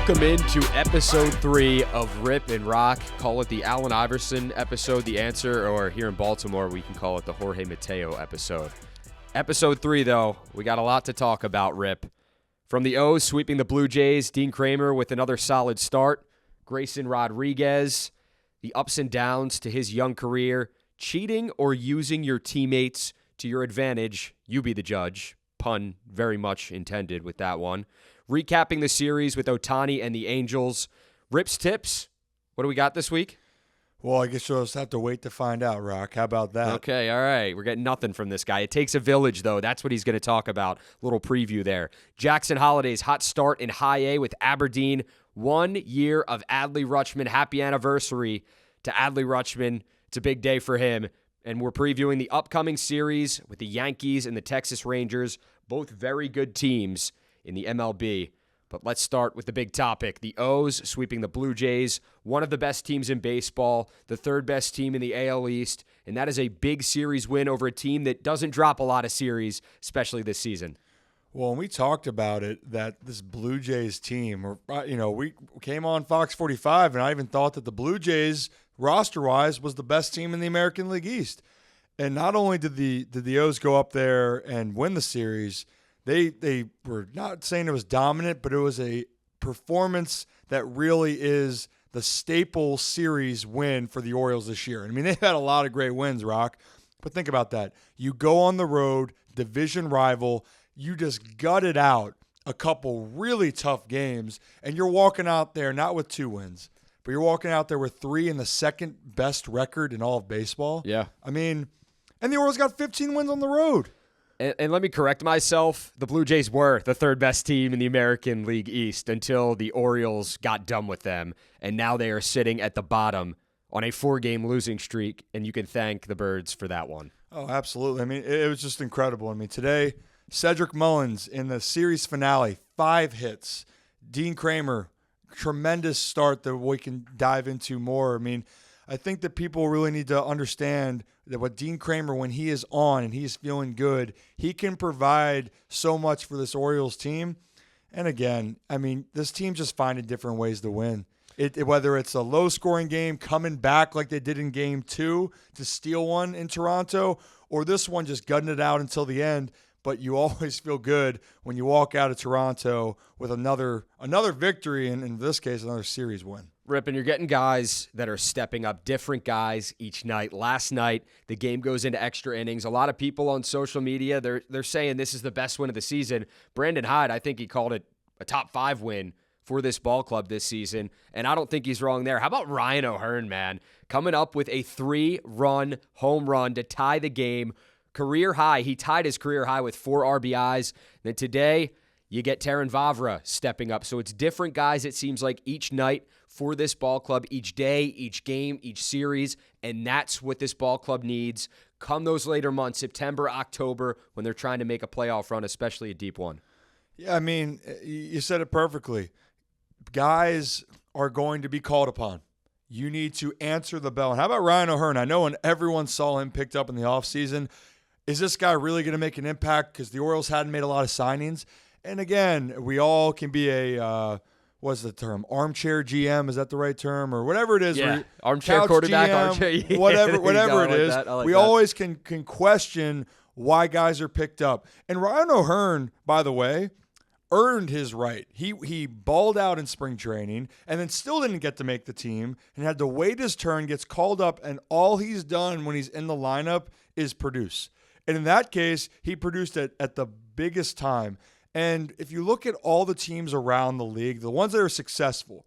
Welcome into episode 3 of Rip and Rock. Call it the Allen Iverson episode, The Answer, or here in Baltimore, we can call it the Jorge Mateo episode. Episode 3, though, we got a lot to talk about, Rip. From the O's sweeping the Blue Jays, Dean Kramer with another solid start, Grayson Rodriguez, the ups and downs to his young career, cheating or using your teammates to your advantage, you be the judge. Pun very much intended with that one. Recapping the series with Ohtani and the Angels. Rip's tips. What do we got this week? Well, I guess you'll just have to wait to find out, Rock. How about that? Okay, all right. We're getting nothing from this guy. It takes a village, though. That's what he's going to talk about. Little preview there. Jackson Holliday's hot start in High A with Aberdeen. 1 year of Adley Rutschman. Happy anniversary to Adley Rutschman. It's a big day for him. And we're previewing the upcoming series with the Yankees and the Texas Rangers. Both very good teams in the MLB. But let's start with the big topic. The O's sweeping the Blue Jays, one of the best teams in baseball, the third best team in the AL East, and that is a big series win over a team that doesn't drop a lot of series, especially this season. Well, and we talked about it, that this Blue Jays team, we came on Fox 45, and I even thought that the Blue Jays, roster-wise, was the best team in the American League East. And not only did the O's go up there and win the series, They were not saying it was dominant, but it was a performance that really is the staple series win for the Orioles this year. I mean, they've had a lot of great wins, Rock, but think about that. You go on the road, division rival, you just gutted out a couple really tough games, and you're walking out there not with 2 wins, but you're walking out there with 3 and the second best record in all of baseball. Yeah. I mean, and the Orioles got 15 wins on the road. And let me correct myself. The Blue Jays were the third best team in the American League East until the Orioles got done with them. And now they are sitting at the bottom on a 4-game losing streak. And you can thank the Birds for that one. Oh, absolutely. I mean, it was just incredible. I mean, today, Cedric Mullins in the series finale, 5 hits. Dean Kramer, tremendous start that we can dive into more. I mean, I think that people really need to understand that what Dean Kramer, when he is on and he's feeling good, he can provide so much for this Orioles team. And again, I mean, this team's just finding different ways to win. Whether it's a low-scoring game coming back like they did in Game 2 to steal one in Toronto, or this one just gutting it out until the end. But you always feel good when you walk out of Toronto with another victory, and in this case, another series win. Rip, and you're getting guys that are stepping up, different guys each night. Last night, the game goes into extra innings. A lot of people on social media, they're saying this is the best win of the season. Brandon Hyde, I think he called it a top 5 win for this ball club this season, and I don't think he's wrong there. How about Ryan O'Hearn, man? Coming up with a 3-run home run to tie the game. Career high. He tied his career high with 4 RBIs. Then today, you get Terrin Vavra stepping up. So it's different guys, it seems like, each night for this ball club, each day, each game, each series. And that's what this ball club needs come those later months, September, October, when they're trying to make a playoff run, especially a deep one. Yeah, I mean, you said it perfectly. Guys are going to be called upon. You need to answer the bell. And how about Ryan O'Hearn? I know when everyone saw him picked up in the offseason, is this guy really going to make an impact? Because the Orioles hadn't made a lot of signings. And again, we all can be a, what's the term? Armchair GM, is that the right term? Or whatever it is. Yeah, armchair quarterback, GM, armchair. Yeah, whatever it is. Like we always can question why guys are picked up. And Ryan O'Hearn, by the way, earned his right. He balled out in spring training and then still didn't get to make the team and had to wait his turn, gets called up, and all he's done when he's in the lineup is produce. And in that case, he produced it at the biggest time. And if you look at all the teams around the league, the ones that are successful,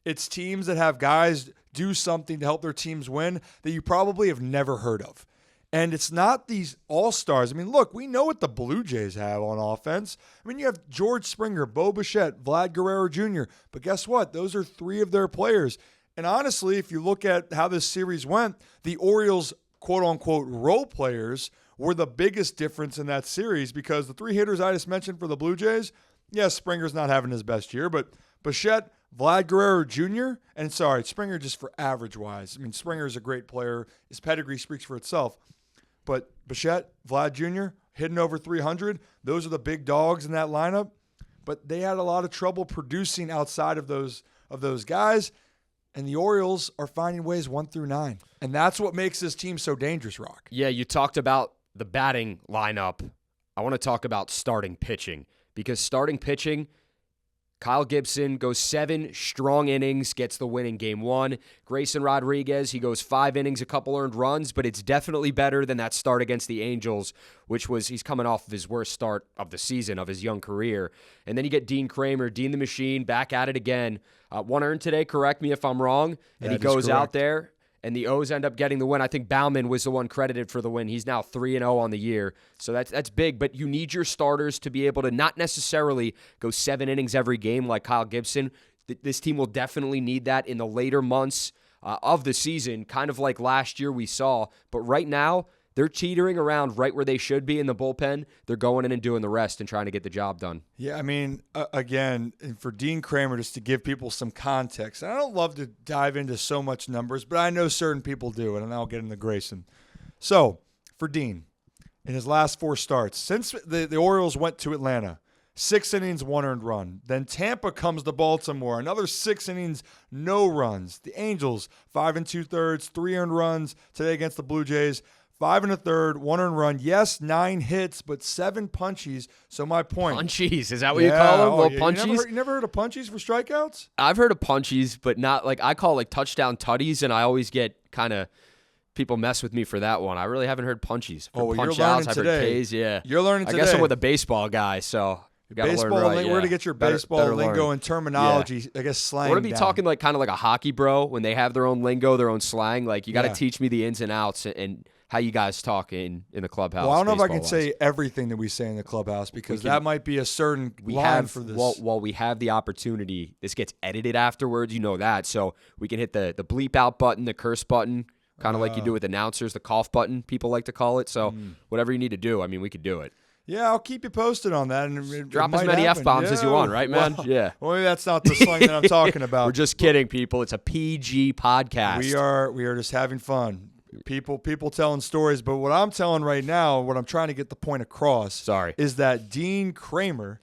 it's teams that have guys do something to help their teams win that you probably have never heard of. And it's not these all-stars. I mean, look, we know what the Blue Jays have on offense. I mean, you have George Springer, Bo Bichette, Vlad Guerrero Jr. But guess what? Those are 3 of their players. And honestly, if you look at how this series went, the Orioles, quote-unquote, role players were the biggest difference in that series because the 3 hitters I just mentioned for the Blue Jays, yes, Springer's not having his best year, but Bichette, Vlad Guerrero Jr., and sorry, Springer just for average-wise. I mean, Springer is a great player. His pedigree speaks for itself. But Bichette, Vlad Jr., hitting over 300, those are the big dogs in that lineup. but they had a lot of trouble producing outside of those guys. And the Orioles are finding ways 1 through 9. And that's what makes this team so dangerous, Rock. Yeah, you talked about the batting lineup. I want to talk about starting pitching, because starting pitching, Kyle Gibson goes 7 strong innings, gets the win in Game 1. Grayson Rodriguez, he goes 5 innings, a couple earned runs, but it's definitely better than that start against the Angels, which was, he's coming off of his worst start of the season, of his young career. And then you get Dean Kramer, Dean the Machine, back at it again. 1 earned today, correct me if I'm wrong. And he goes out there, and the O's end up getting the win. I think Baumann was the one credited for the win. He's now 3-0 on the year. So that's big. But you need your starters to be able to not necessarily go 7 innings every game like Kyle Gibson. This team will definitely need that in the later months of the season, kind of like last year we saw. But right now, they're teetering around right where they should be in the bullpen. They're going in and doing the rest and trying to get the job done. Yeah, I mean, again, and for Dean Kramer, just to give people some context, and I don't love to dive into so much numbers, but I know certain people do, and I'll get into Grayson. So, for Dean, in his last 4 starts, since the Orioles went to Atlanta, 6 innings, 1 earned run. Then Tampa comes to Baltimore, another 6 innings, no runs. The Angels, 5 2/3, 3 earned runs today against the Blue Jays. 5 1/3, 1 earned run. Yes, 9 hits, but 7 punchies. So my point. Punchies, is that what you call them? Little punchies? You never heard of punchies for strikeouts? I've heard of punchies, but not like, I call like touchdown tutties, and I always get kind of, people mess with me for that one. I really haven't heard punchies. For punch outs, I've heard K's, yeah. You're learning today. I guess I'm with a baseball guy, so you got to learn right. Lingo, where to get your baseball lingo and terminology, I guess slang. We're going to be talking like kind of like a hockey bro when they have their own lingo, their own slang. Like you got to teach me the ins and outs and how you guys talk in the clubhouse. Well, I don't know if I can say everything that we say in the clubhouse, because that might be a certain line for this. While we have the opportunity, this gets edited afterwards, you know that. So we can hit the bleep out button, the curse button, kind of like you do with announcers, the cough button, people like to call it. So whatever you need to do, I mean, we could do it. Yeah, I'll keep you posted on that. And drop as many F-bombs as you want, right, man? Well, yeah. Well, maybe that's not the slang that I'm talking about. We're just kidding, people. It's a PG podcast. We are just having fun. People telling stories, but what I'm telling right now, what I'm trying to get the point across, is that Dean Kramer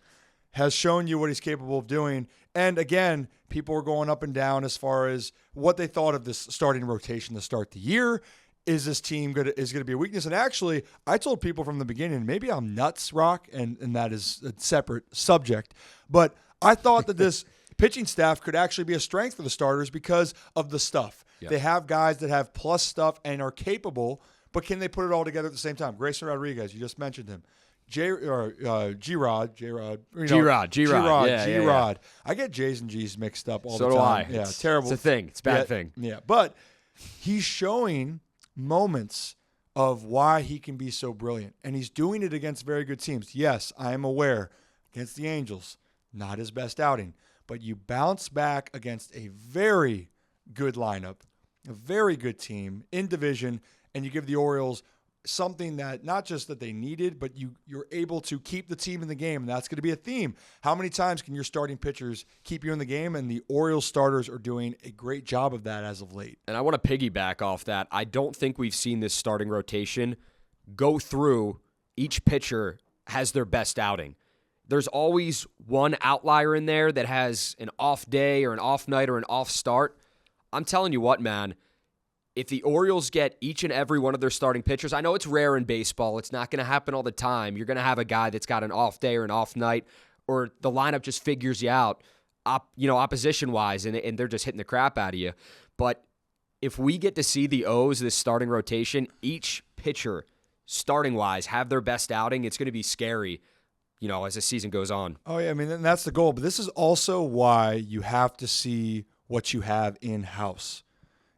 has shown you what he's capable of doing. And again, people are going up and down as far as what they thought of this starting rotation to start the year. Is this team going to be a weakness? And actually, I told people from the beginning, maybe I'm nuts, Rock, and that is a separate subject, but I thought that this pitching staff could actually be a strength for the starters because of the stuff. Yep. They have guys that have plus stuff and are capable, but can they put it all together at the same time? Grayson Rodriguez, you just mentioned him. G-Rod. Yeah. I get J's and G's mixed up all the time. So do I. Yeah, terrible. It's a thing. It's a bad thing. Yeah, but he's showing moments of why he can be so brilliant, and he's doing it against very good teams. Yes, I am aware, against the Angels, not his best outing, but you bounce back against a very good lineup, a very good team in division, and you give the Orioles something that not just that they needed, but you're able to keep the team in the game, and that's going to be a theme. How many times can your starting pitchers keep you in the game? And the Orioles starters are doing a great job of that as of late. And I want to piggyback off that. I don't think we've seen this starting rotation go through each pitcher has their best outing. There's always one outlier in there that has an off day or an off night or an off start. I'm telling you what, man, if the Orioles get each and every one of their starting pitchers, I know it's rare in baseball. It's not going to happen all the time. You're going to have a guy that's got an off day or an off night, or the lineup just figures you out, opposition-wise, and they're just hitting the crap out of you. But if we get to see the O's, this starting rotation, each pitcher, starting-wise, have their best outing, it's going to be scary, as the season goes on. Oh, yeah, I mean, and that's the goal. But this is also why you have to see what you have in-house.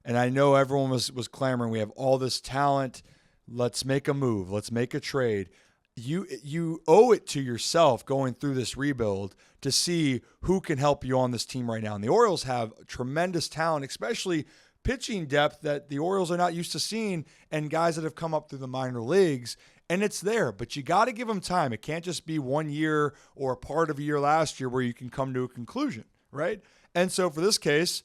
And I know everyone was clamoring, we have all this talent, let's make a move, let's make a trade. You owe it to yourself going through this rebuild to see who can help you on this team right now. And the Orioles have tremendous talent, especially pitching depth that the Orioles are not used to seeing, and guys that have come up through the minor leagues. And it's there, but you got to give them time. It can't just be 1 year or a part of a year last year where you can come to a conclusion, right? And so for this case,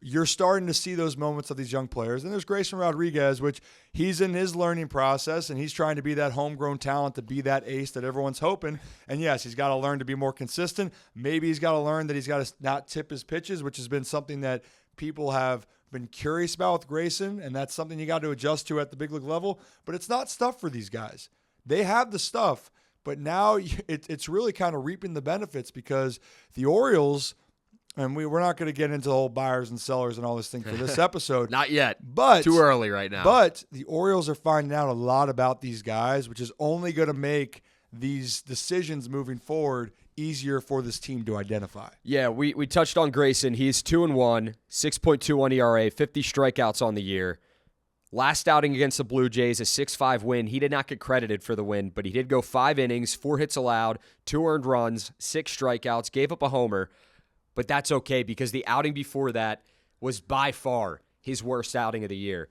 you're starting to see those moments of these young players. And there's Grayson Rodriguez, which he's in his learning process, and he's trying to be that homegrown talent, to be that ace that everyone's hoping. And yes, he's got to learn to be more consistent. Maybe he's got to learn that he's got to not tip his pitches, which has been something that people have been curious about with Grayson, and that's something you got to adjust to at the big league level. But it's not stuff for these guys. They have the stuff, but now it's really kind of reaping the benefits, because the Orioles – and we're not going to get into the whole buyers and sellers and all this thing for this episode. Not yet. But too early right now. But the Orioles are finding out a lot about these guys, which is only going to make these decisions moving forward easier for this team to identify. Yeah, we touched on Grayson. He's 2-1, 6.21 ERA, 50 strikeouts on the year. Last outing against the Blue Jays, a 6-5 win. He did not get credited for the win, but he did go 5 innings, 4 hits allowed, 2 earned runs, 6 strikeouts, gave up a homer. But that's okay, because the outing before that was by far his worst outing of the year.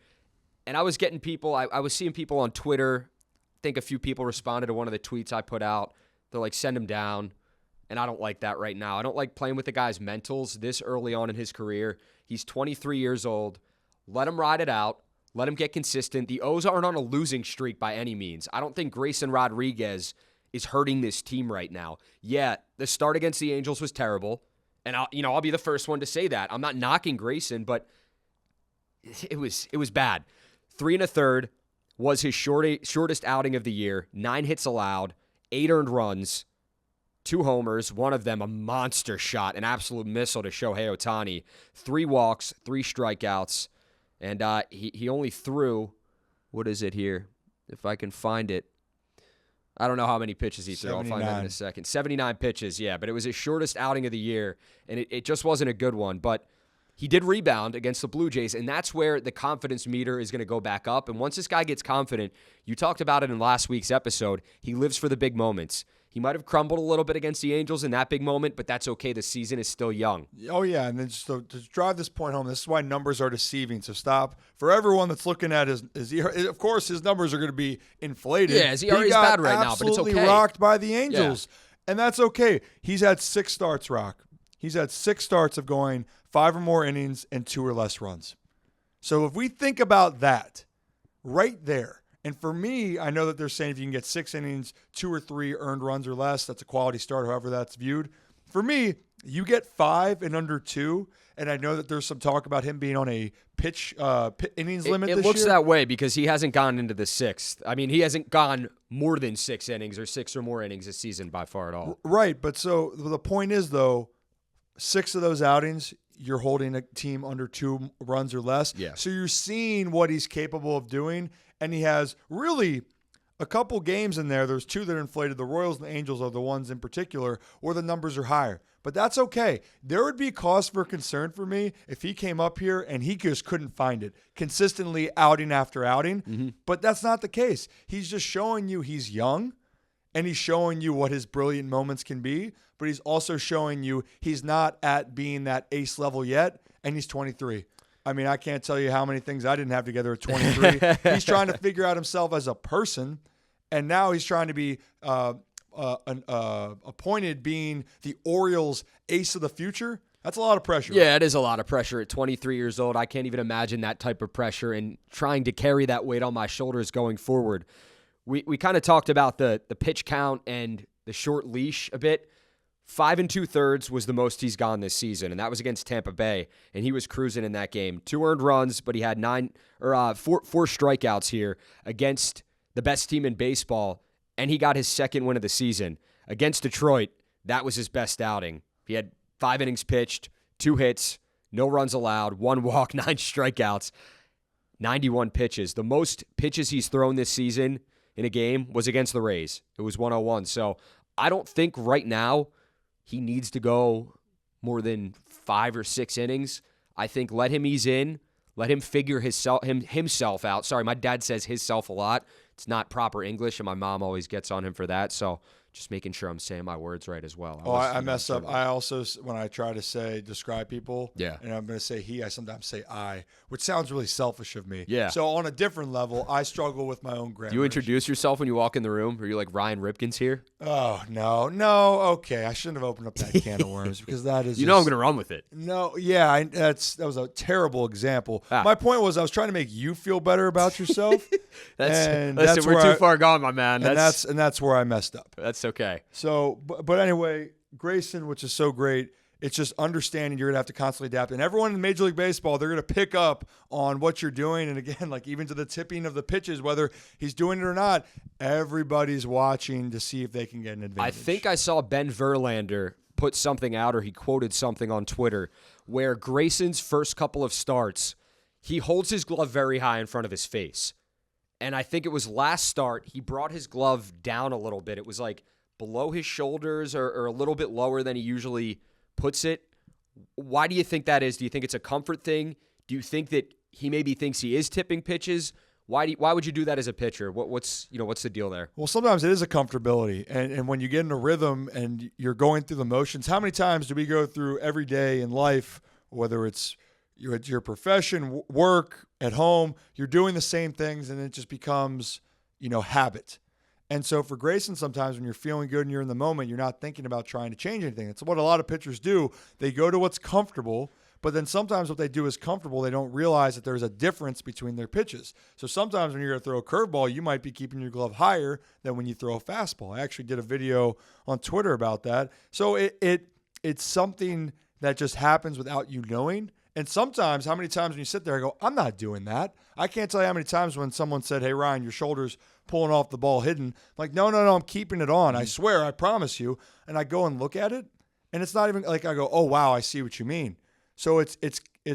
And I was getting people, I was seeing people on Twitter. I think a few people responded to one of the tweets I put out. They're like, send him down. And I don't like that right now. I don't like playing with the guy's mentals this early on in his career. He's 23 years old. Let him ride it out. Let him get consistent. The O's aren't on a losing streak by any means. I don't think Grayson Rodriguez is hurting this team right now. Yeah, the start against the Angels was terrible. And I'll be the first one to say that. I'm not knocking Grayson, but it was bad. 3 1/3 was his shortest outing of the year. 9 hits allowed, 8 earned runs, 2 homers, one of them a monster shot, an absolute missile to Shohei Ohtani. 3 walks, 3 strikeouts, and he only threw, what is it here? If I can find it. I don't know how many pitches he threw. 79. I'll find that in a second. 79 pitches, yeah, but it was his shortest outing of the year, and it just wasn't a good one. But he did rebound against the Blue Jays, and that's where the confidence meter is going to go back up. And once this guy gets confident, you talked about it in last week's episode, he lives for the big moments. He might have crumbled a little bit against the Angels in that big moment, but that's okay. The season is still young. Oh, yeah, and then just to drive this point home, this is why numbers are deceiving. So stop. For everyone that's looking at his of course, his numbers are going to be inflated. Yeah, his ERA is bad right now, but it's okay. Absolutely rocked by the Angels, and that's okay. He's had 6 starts, Rock. He's had 6 starts of going 5 or more innings and 2 or less runs. So if we think about that right there, and for me, I know that they're saying if you can get 6 innings, 2 or 3 earned runs or less, that's a quality start, however that's viewed. For me, you get 5 and under 2, and I know that there's some talk about him being on a pitch innings limit this year. It looks that way because he hasn't gone into the 6th. I mean, he hasn't gone more than 6 innings or 6 or more innings this season by far at all. Right, but so the point is, though, 6 of those outings, you're holding a team under 2 runs or less. Yeah. So you're seeing what he's capable of doing. And he has really a couple games in there. There's 2 that are inflated. The Royals and the Angels are the ones in particular where the numbers are higher. But that's okay. There would be cause for concern for me if he came up here and he just couldn't find it consistently outing after outing. Mm-hmm. But that's not the case. He's just showing you he's young, and he's showing you what his brilliant moments can be. But he's also showing you he's not at being that ace level yet, and he's 23. I mean, I can't tell you how many things I didn't have together at 23. He's trying to figure out himself as a person, and now he's trying to be appointed being the Orioles' ace of the future. That's a lot of pressure. Yeah, it is a lot of pressure at 23 years old. I can't even imagine that type of pressure and trying to carry that weight on my shoulders going forward. We kind of talked about the pitch count and the short leash a bit. 5 2/3 was the most he's gone this season, and that was against Tampa Bay, and he was cruising in that game. 2 earned runs, but he had 4 strikeouts here against the best team in baseball, and he got his 2nd win of the season. Against Detroit, that was his best outing. He had 5 innings pitched, 2 hits, no runs allowed, 1 walk, 9 strikeouts, 91 pitches. The most pitches he's thrown this season in a game was against the Rays. It was 101. So I don't think right now he needs to go more than 5 or 6 innings. I think let him ease in. Let him figure himself out. Sorry, my dad says himself a lot. It's not proper English, and my mom always gets on him for that. So Just making sure I'm saying my words right as well. I mess up. I also, when I try to describe people, yeah, and I'm going to say he, I sometimes say I, which sounds really selfish of me. Yeah. So on a different level, I struggle with my own grammar. Do you introduce yourself when you walk in the room? Are you like Ryan Ripken's here? Oh, no. Okay. I shouldn't have opened up that can of worms because that is I'm going to run with it. No, yeah, that was a terrible example. My point was I was trying to make you feel better about yourself. Listen, we're too far gone, my man. That's where I messed up. That's okay. So, but anyway, Grayson, which is so great, it's just understanding you're going to have to constantly adapt. And everyone in Major League Baseball, they're going to pick up on what you're doing. And again, like even to the tipping of the pitches, whether he's doing it or not, everybody's watching to see if they can get an advantage. I think I saw Ben Verlander put something out, or he quoted something on Twitter, where Grayson's first couple of starts, he holds his glove very high in front of his face. And I think it was last start, he brought his glove down a little bit. It was like below his shoulders or a little bit lower than he usually puts it. Why do you think that is? Do you think it's a comfort thing? Do you think that he maybe thinks he is tipping pitches? Why would you do that as a pitcher? What's the deal there? Well, sometimes it is a comfortability. And when you get in a rhythm and you're going through the motions, how many times do we go through every day in life, whether it's your profession, work, at home, you're doing the same things and it just becomes, habit. And so for Grayson, sometimes when you're feeling good and you're in the moment, you're not thinking about trying to change anything. It's what a lot of pitchers do. They go to what's comfortable, but then sometimes what they do is comfortable. They don't realize that there's a difference between their pitches. So sometimes when you're going to throw a curveball, you might be keeping your glove higher than when you throw a fastball. I actually did a video on Twitter about that. So it's something that just happens without you knowing. And sometimes, how many times when you sit there, I go, I'm not doing that. I can't tell you how many times when someone said, hey, Ryan, your shoulder's pulling off the ball hidden. I'm like, no, I'm keeping it on. I swear, I promise you. And I go and look at it, and it's not even like I go, oh, wow, I see what you mean. So it's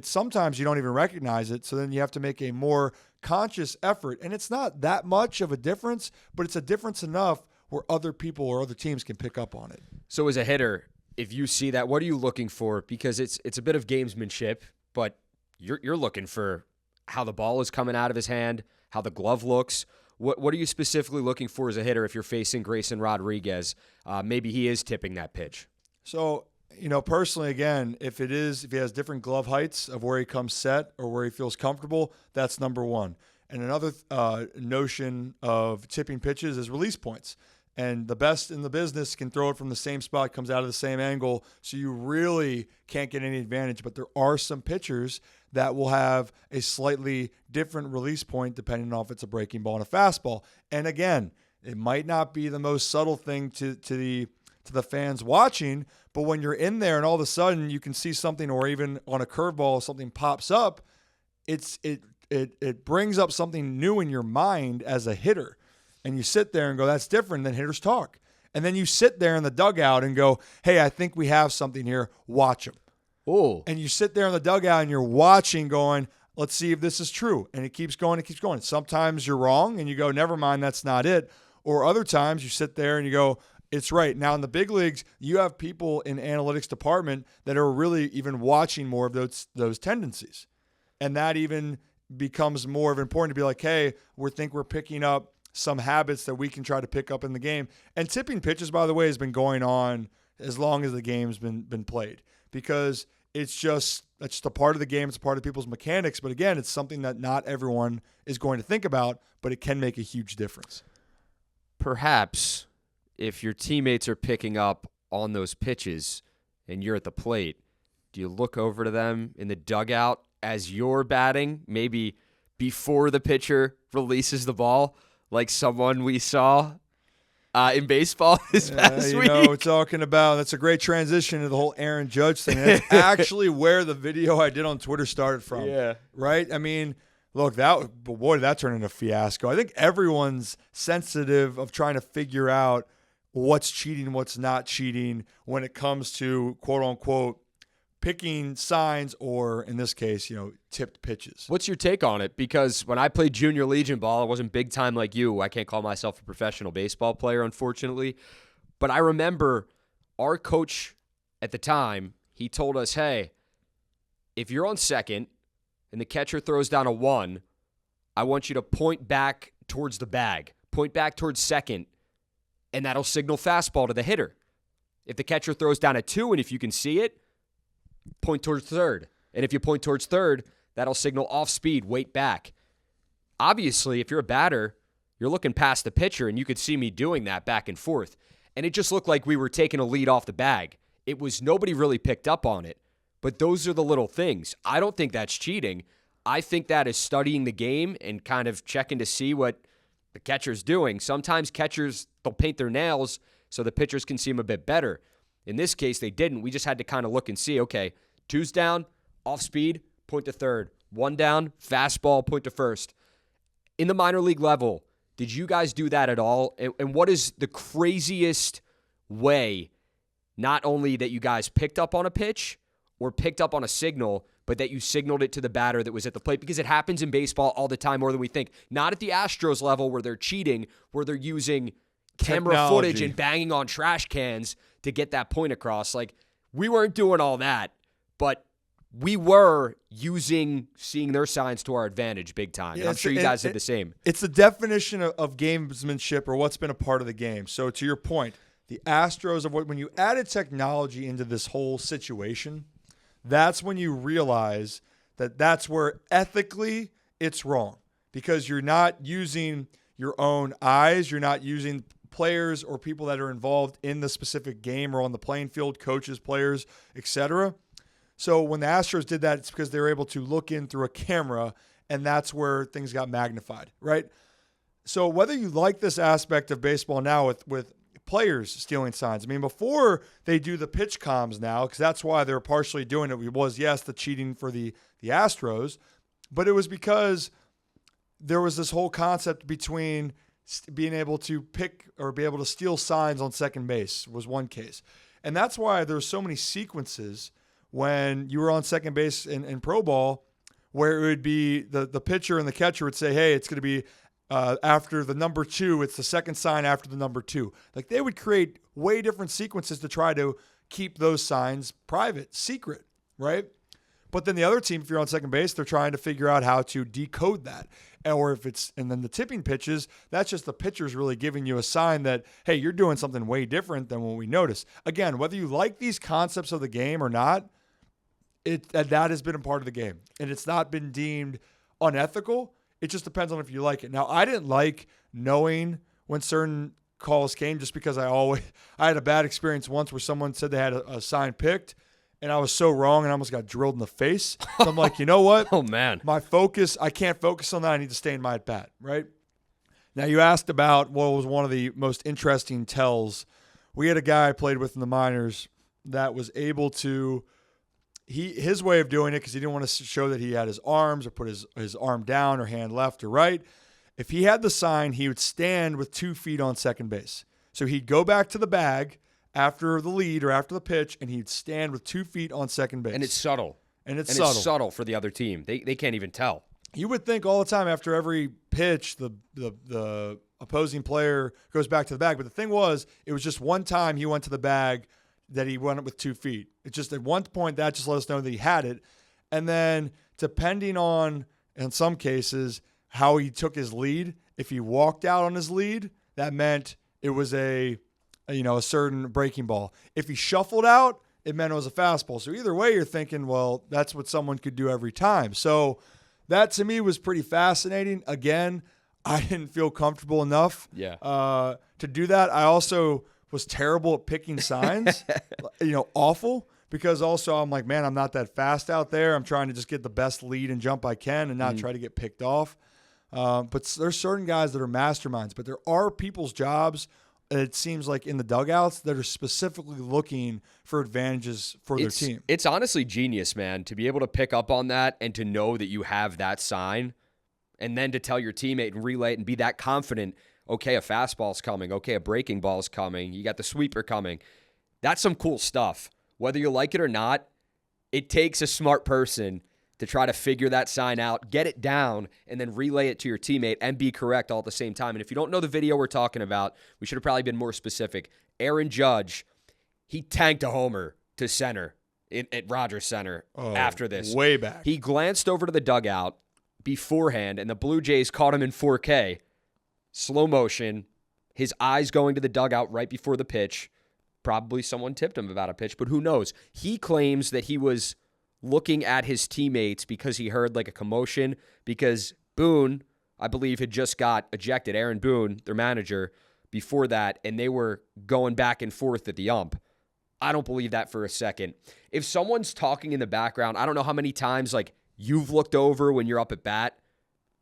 sometimes you don't even recognize it. So then you have to make a more conscious effort. And it's not that much of a difference, but it's a difference enough where other people or other teams can pick up on it. So as a hitter, if you see that, what are you looking for? Because it's a bit of gamesmanship, but you're looking for how the ball is coming out of his hand, how the glove looks. What are you specifically looking for as a hitter if you're facing Grayson Rodriguez? Maybe he is tipping that pitch. So, personally, again, if he has different glove heights of where he comes set or where he feels comfortable, that's number one. And another notion of tipping pitches is release points. And the best in the business can throw it from the same spot, comes out of the same angle, so you really can't get any advantage. But there are some pitchers that will have a slightly different release point depending on if it's a breaking ball and a fastball. And again, it might not be the most subtle thing to the fans watching, but when you're in there and all of a sudden you can see something, or even on a curveball something pops up, it brings up something new in your mind as a hitter. And you sit there and go, that's different than hitters talk. And then you sit there in the dugout and go, hey, I think we have something here. Watch them. Oh. And you sit there in the dugout and you're watching going, let's see if this is true. And it keeps going. Sometimes you're wrong and you go, never mind, that's not it. Or other times you sit there and you go, it's right. Now in the big leagues, you have people in analytics department that are really even watching more of those tendencies. And that even becomes more of important to be like, hey, we're picking up some habits that we can try to pick up in the game. And tipping pitches, by the way, has been going on as long as the game's been played, because that's just a part of the game. It's a part of people's mechanics. But again, it's something that not everyone is going to think about, but it can make a huge difference. Perhaps if your teammates are picking up on those pitches and you're at the plate, do you look over to them in the dugout as you're batting, maybe before the pitcher releases the ball? Like someone we saw in baseball this past week. That's a great transition to the whole Aaron Judge thing. That's actually where the video I did on Twitter started from. Yeah. Right? I mean, look, did that turn into a fiasco. I think everyone's sensitive of trying to figure out what's cheating, what's not cheating when it comes to, quote unquote, picking signs, or in this case, tipped pitches. What's your take on it? Because when I played junior Legion ball, I wasn't big time like you. I can't call myself a professional baseball player, unfortunately. But I remember our coach at the time, he told us, hey, if you're on second and the catcher throws down a 1, I want you to point back towards the bag, point back towards second, and that'll signal fastball to the hitter. If the catcher throws down a 2 and if you can see it, point towards third. And if you point towards third, that'll signal off speed, wait back. Obviously, if you're a batter, you're looking past the pitcher, and you could see me doing that back and forth. And it just looked like we were taking a lead off the bag. It was nobody really picked up on it. But those are the little things. I don't think that's cheating. I think that is studying the game and kind of checking to see what the catcher's doing. Sometimes catchers, they'll paint their nails so the pitchers can see them a bit better. In this case, they didn't. We just had to kind of look and see, okay, 2's down, off speed, point to third. 1 down, fastball, point to first. In the minor league level, did you guys do that at all? And what is the craziest way, not only that you guys picked up on a pitch or picked up on a signal, but that you signaled it to the batter that was at the plate? Because it happens in baseball all the time, more than we think. Not at the Astros level where they're cheating, where they're using camera footage and banging on trash cans to get that point across. Like, we weren't doing all that, but we were seeing their signs to our advantage big time. And I'm sure you guys did the same. It's the definition of gamesmanship, or what's been a part of the game. So to your point, the Astros, when you added technology into this whole situation, that's when you realize that that's where ethically it's wrong, because you're not using your own eyes. You're not using players or people that are involved in the specific game or on the playing field, coaches, players, etc. So when the Astros did that, it's because they were able to look in through a camera, and that's where things got magnified, right? So whether you like this aspect of baseball now with players stealing signs, I mean, before they do the pitch comms now, because that's why they're partially doing it, was, yes, the cheating for the Astros, but it was because there was this whole concept between being able to pick or be able to steal signs on second base was one case. And that's why there's so many sequences when you were on second base in pro ball, where it would be the pitcher and the catcher would say, hey, it's going to be after the number 2, it's the second sign after the number 2. Like, they would create way different sequences to try to keep those signs private, secret, right? But then the other team, if you're on second base, they're trying to figure out how to decode that. And then the tipping pitches, that's just the pitcher's really giving you a sign that, hey, you're doing something way different than what we notice. Again, whether you like these concepts of the game or not, that has been a part of the game, and it's not been deemed unethical. It just depends on if you like it. Now, I didn't like knowing when certain calls came, just because I had a bad experience once where someone said they had a sign picked, and I was so wrong and I almost got drilled in the face. So I'm like, you know what? Oh, man. I can't focus on that. I need to stay in my at bat, right? Now, you asked about what was one of the most interesting tells. We had a guy I played with in the minors that was able to his way of doing it, because he didn't want to show that he had his arms or put his arm down or hand left or right. If he had the sign, he would stand with 2 feet on second base. So he'd go back to the bag after the lead or after the pitch, and he'd stand with 2 feet on second base. And it's subtle. It's subtle for the other team. They can't even tell. You would think all the time after every pitch, the opposing player goes back to the bag. But the thing was, it was just one time he went to the bag that he went up with 2 feet. It's just at one point that just let us know that he had it. And then depending on, in some cases, how he took his lead, if he walked out on his lead, that meant it was a certain breaking ball. If he shuffled out, it meant it was a fastball. So either way, you're thinking, well, that's what someone could do every time. So that to me was pretty fascinating. Again, I didn't feel comfortable enough to do that. I also was terrible at picking signs, awful, because also I'm like, man, I'm not that fast out there. I'm trying to just get the best lead and jump I can and not try to get picked off. But there's certain guys that are masterminds, but there are people's jobs, it seems like, in the dugouts that are specifically looking for advantages for their team. It's honestly genius, man, to be able to pick up on that and to know that you have that sign, and then to tell your teammate and relay it and be that confident. Okay, a fastball's coming. Okay, a breaking ball's coming. You got the sweeper coming. That's some cool stuff. Whether you like it or not, it takes a smart person to try to figure that sign out, get it down, and then relay it to your teammate and be correct all at the same time. And if you don't know the video we're talking about, we should have probably been more specific. Aaron Judge, he tanked a homer to center at Rogers Center after this. Way back. He glanced over to the dugout beforehand, and the Blue Jays caught him in 4K. Slow motion, his eyes going to the dugout right before the pitch. Probably someone tipped him about a pitch, but who knows? He claims that he was looking at his teammates because he heard like a commotion, because Boone, I believe, had just got ejected. Aaron Boone, their manager, before that, and they were going back and forth at the ump. I don't believe that for a second. If someone's talking in the background, I don't know how many times like you've looked over when you're up at bat,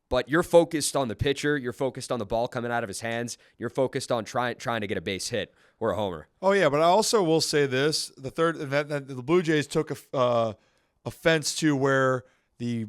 but you're focused on the pitcher, you're focused on the ball coming out of his hands, you're focused on trying to get a base hit or a homer. Oh yeah, but I also will say this: the Blue Jays took offense to where the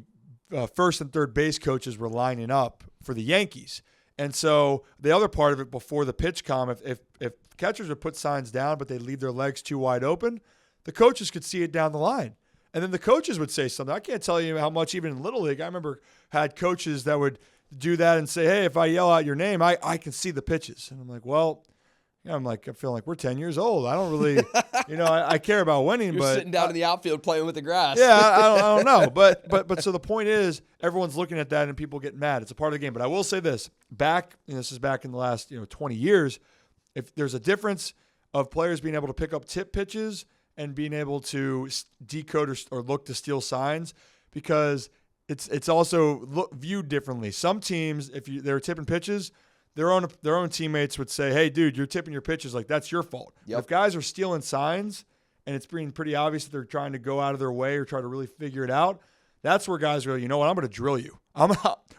first and third base coaches were lining up for the Yankees. And so the other part of it before the pitch if catchers would put signs down but they leave their legs too wide open, the coaches could see it down the line. And then the coaches would say something. I can't tell you how much even in Little League. I remember had coaches that would do that and say, hey, if I yell out your name, I can see the pitches. And I'm like, well, I feel like we're 10 years old. I don't really, I care about winning. You're sitting down in the outfield playing with the grass. Yeah, I don't know. But so the point is, everyone's looking at that and people get mad. It's a part of the game. But I will say this, this is back in the last 20 years, if there's a difference of players being able to pick up tip pitches and being able to decode or look to steal signs, because it's also viewed differently. Some teams, if they're tipping pitches, their own teammates would say, hey, dude, you're tipping your pitches, like that's your fault. Yep. If guys are stealing signs and it's being pretty obvious that they're trying to go out of their way or try to really figure it out, that's where guys go, you know what, I'm going to drill you.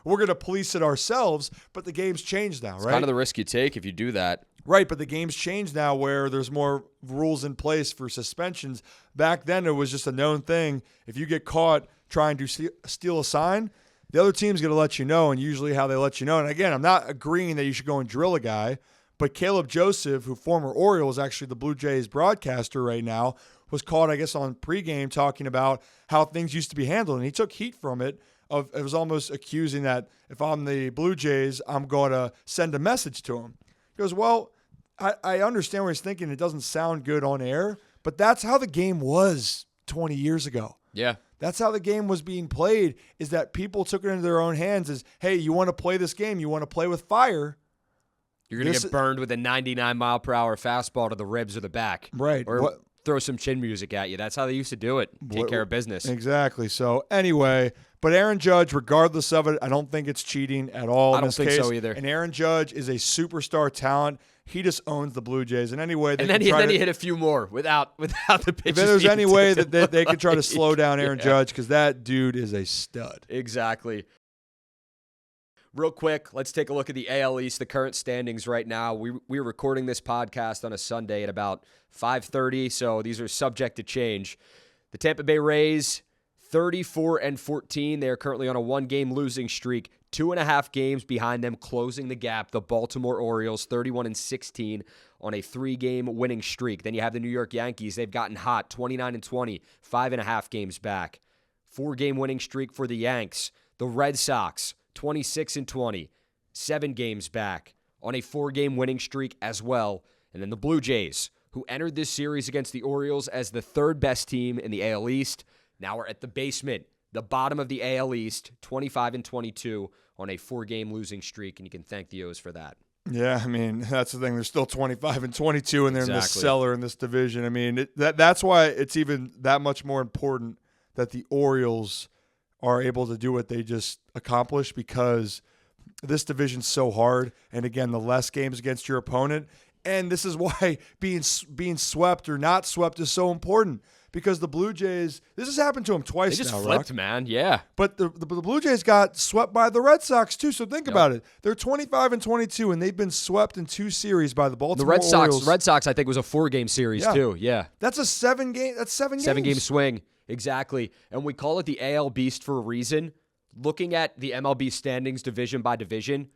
We're going to police it ourselves, but the game's changed now, right? It's kind of the risk you take if you do that. Right, but the game's changed now where there's more rules in place for suspensions. Back then, it was just a known thing. If you get caught trying to steal a sign, the other team's going to let you know, and usually how they let you know. And again, I'm not agreeing that you should go and drill a guy, but Caleb Joseph, who former Oriole, is actually the Blue Jays broadcaster right now, was caught, I guess, on pregame talking about how things used to be handled, and he took heat from it. It was almost accusing that if I'm the Blue Jays, I'm going to send a message to him. He goes, well, I understand where he's thinking. It doesn't sound good on air, but that's how the game was 20 years ago. Yeah. That's how the game was being played, is that people took it into their own hands as, hey, you want to play this game, you want to play with fire. You're going to get burned with a 99-mile-per-hour fastball to the ribs or the back. Right. Or throw some chin music at you. That's how they used to do it. Take care of business. Exactly. So anyway, but Aaron Judge, regardless of it, I don't think it's cheating at all. I don't think so either. And Aaron Judge is a superstar talent. He just owns the Blue Jays. And anyway, then he hit a few more without the pitches. If there's any way that they could try to slow down Aaron Judge, because that dude is a stud. Exactly. Real quick, let's take a look at the AL East, the current standings right now. We're recording this podcast on a Sunday at about 5:30, so these are subject to change. The Tampa Bay Rays, 34-14. They are currently on a one-game losing streak, 2.5 games behind them, closing the gap. The Baltimore Orioles, 31-16 on a 3-game winning streak. Then you have the New York Yankees. They've gotten hot, 29-20, 5.5 games back. 4-game winning streak for the Yanks. The Red Sox, 26-20, 7 games back on a 4-game winning streak as well. And then the Blue Jays, who entered this series against the Orioles as the third best team in the AL East, now are at the basement, the bottom of the AL East, 25-22 on a 4-game losing streak, and you can thank the O's for that. Yeah, I mean, that's the thing. They're still 25-22, and they're in the cellar in this division. I mean, that's why it's even that much more important that the Orioles are able to do what they just accomplished, because this division's so hard. And again, the less games against your opponent. And this is why being swept or not swept is so important, because the Blue Jays, this has happened to them twice now, They just flipped, Rock. man. Yeah. But the Blue Jays got swept by the Red Sox, too. So think about it. They're 25-22, and they've been swept in 2 series by the Baltimore Orioles. The Red Sox, I think, was a 4-game series, too. Yeah. That's a 7-game. That's 7 games. 7-game swing. Exactly. And we call it the AL Beast for a reason. Looking at the MLB standings division by division,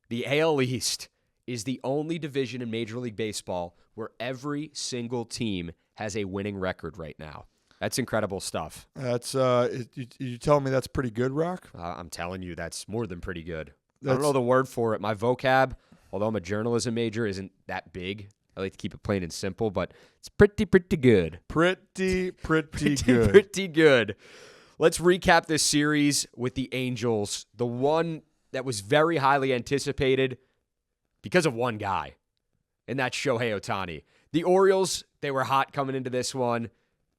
the AL East is the only division in Major League Baseball where every single team has a winning record right now. That's incredible stuff. That's you telling me that's pretty good, Rock? I'm telling you, that's more than pretty good. I don't know the word for it. My vocab, although I'm a journalism major, isn't that big. I like to keep it plain and simple, but it's pretty good. Pretty good. Pretty good. Let's recap this series with the Angels, the one that was very highly anticipated because of one guy. and that's Shohei Ohtani. The Orioles, they were hot coming into this one.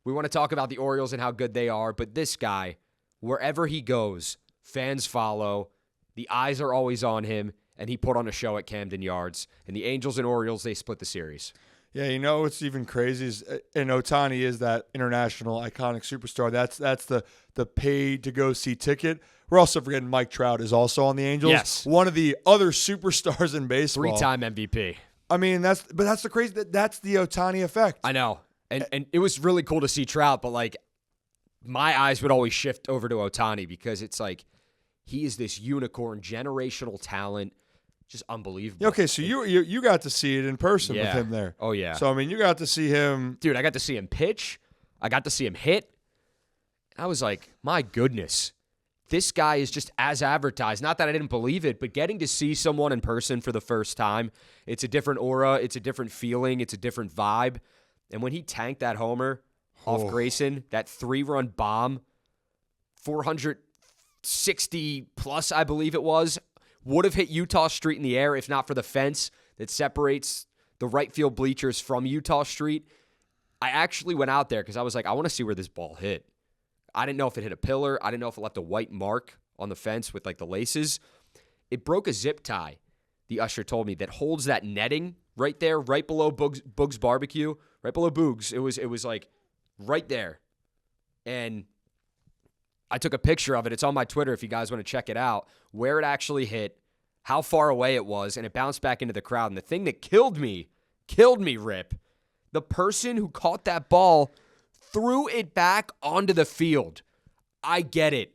We want to talk about the Orioles and how good they are, but this guy, wherever he goes, fans follow. The eyes are always on him, and he put on a show at Camden Yards. And the Angels and Orioles, they split the series. Yeah, you know what's even crazy is, and Ohtani is that international iconic superstar. That's the paid to go see ticket. We're also forgetting Mike Trout is also on the Angels. Yes. One of the other superstars in baseball. 3-time MVP. I mean, that's the crazy. That's the Ohtani effect. I know. And it was really cool to see Trout, but like my eyes would always shift over to Ohtani because it's like he is this unicorn, generational talent, just unbelievable. Okay, so you got to see it in person with him there. Oh, yeah. So, I mean, you got to see him. Dude, I got to see him pitch. I got to see him hit. I was like, my goodness. This guy is just as advertised. Not that I didn't believe it, but getting to see someone in person for the first time, it's a different aura. It's a different feeling. It's a different vibe. And when he tanked that homer off Grayson, that 3-run bomb, 460 plus, I believe it was, would have hit Utah Street in the air if not for the fence that separates the right field bleachers from Utah Street. I actually went out there because I was like, I want to see where this ball hit. I didn't know if it hit a pillar. I didn't know if it left a white mark on the fence with like the laces. It broke a zip tie, the usher told me, that holds that netting right there, right below Boog's Barbecue, right below Boog's. It was like right there. And I took a picture of it. It's on my Twitter if you guys want to check it out, where it actually hit, how far away it was, and it bounced back into the crowd. And the thing that killed me, Rip, the person who caught that ball threw it back onto the field. I get it.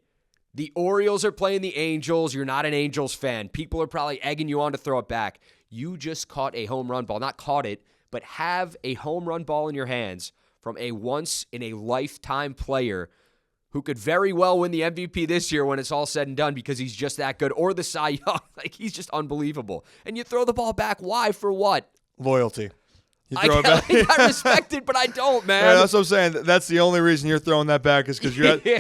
The Orioles are playing the Angels. You're not an Angels fan. People are probably egging you on to throw it back. You just caught a home run ball. Not caught it, but have a home run ball in your hands from a once-in-a-lifetime player who could very well win the MVP this year when it's all said and done because he's just that good, or the Cy Young. Like, he's just unbelievable. And you throw the ball back. Why? For what? Loyalty. You I throw it back. I respect it, but I don't, man. Yeah, that's what I'm saying. That's the only reason you're throwing that back is because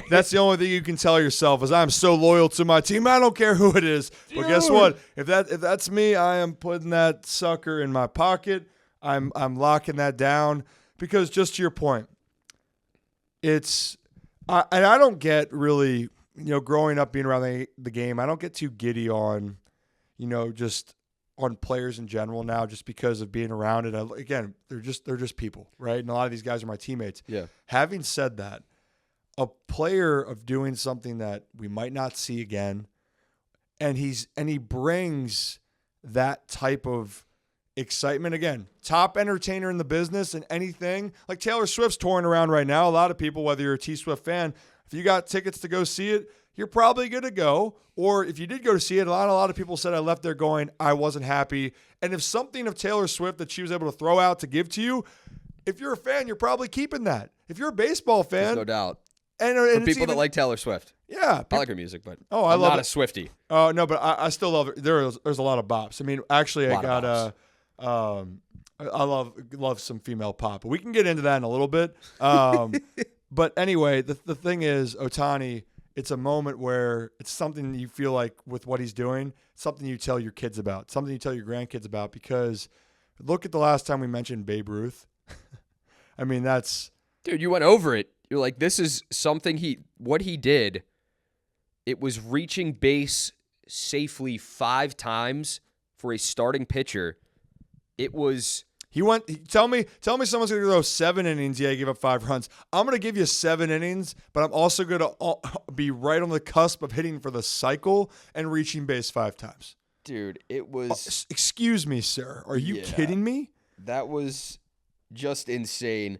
that's the only thing you can tell yourself is I'm so loyal to my team. I don't care who it is. But guess what? If that's me, I am putting that sucker in my pocket. I'm locking that down because just to your point, and I don't get really, growing up being around the game, I don't get too giddy on, just on players in general now just because of being around it. Again, they're just people, right? And a lot of these guys are my teammates. Yeah. Having said that, a player of doing something that we might not see again, and he brings that type of excitement. Again, top entertainer in the business and anything. Like Taylor Swift's touring around right now. A lot of people, whether you're a T-Swift fan, if you got tickets to go see it, you're probably going to go. Or if you did go to see it, a lot of people said I left there going, I wasn't happy. And if something of Taylor Swift that she was able to throw out to give to you, if you're a fan, you're probably keeping that. If you're a baseball fan. There's no doubt. And for people that like Taylor Swift. Yeah. I like her music, but I'm not a Swiftie. Oh, no, but I still love it. There's a lot of bops. I mean, actually, I got I love some female pop. But we can get into that in a little bit. But anyway, the thing is, Ohtani, it's a moment where it's something you feel like with what he's doing, something you tell your kids about, something you tell your grandkids about, because look at the last time we mentioned Babe Ruth. I mean, Dude, you went over it. You're like, this is something what he did. It was reaching base safely 5 times for a starting pitcher. It was... Tell me someone's going to go 7 innings. Yeah, he gave up 5 runs. I'm going to give you 7 innings, but I'm also going to be right on the cusp of hitting for the cycle and reaching base 5 times. Dude, it was... Excuse me, sir. Are you kidding me? That was just insane.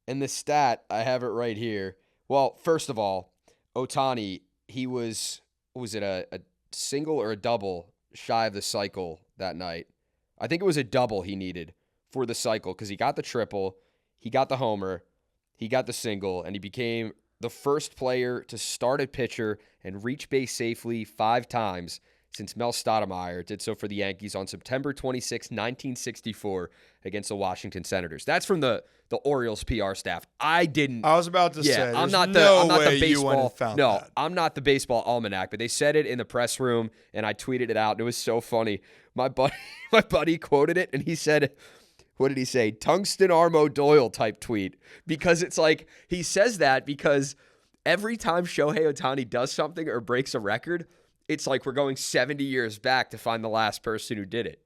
And the stat, I have it right here. Well, first of all, Ohtani, he was it a single or a double shy of the cycle that night? I think it was a double he needed for the cycle because he got the triple, he got the homer, he got the single, and he became the first player to start a pitcher and reach base safely 5 times since Mel Stoudemire did so for the Yankees on September 26, 1964 against the Washington Senators. That's from the Orioles PR staff. I was about to say, I'm not the baseball. You went and found that. I'm not the baseball almanac, but they said it in the press room, and I tweeted it out. And it was so funny. my buddy quoted it, and he said, what did he say? Tungsten Armo Doyle type tweet. Because it's like, he says that because every time Shohei Ohtani does something or breaks a record, it's like we're going 70 years back to find the last person who did it.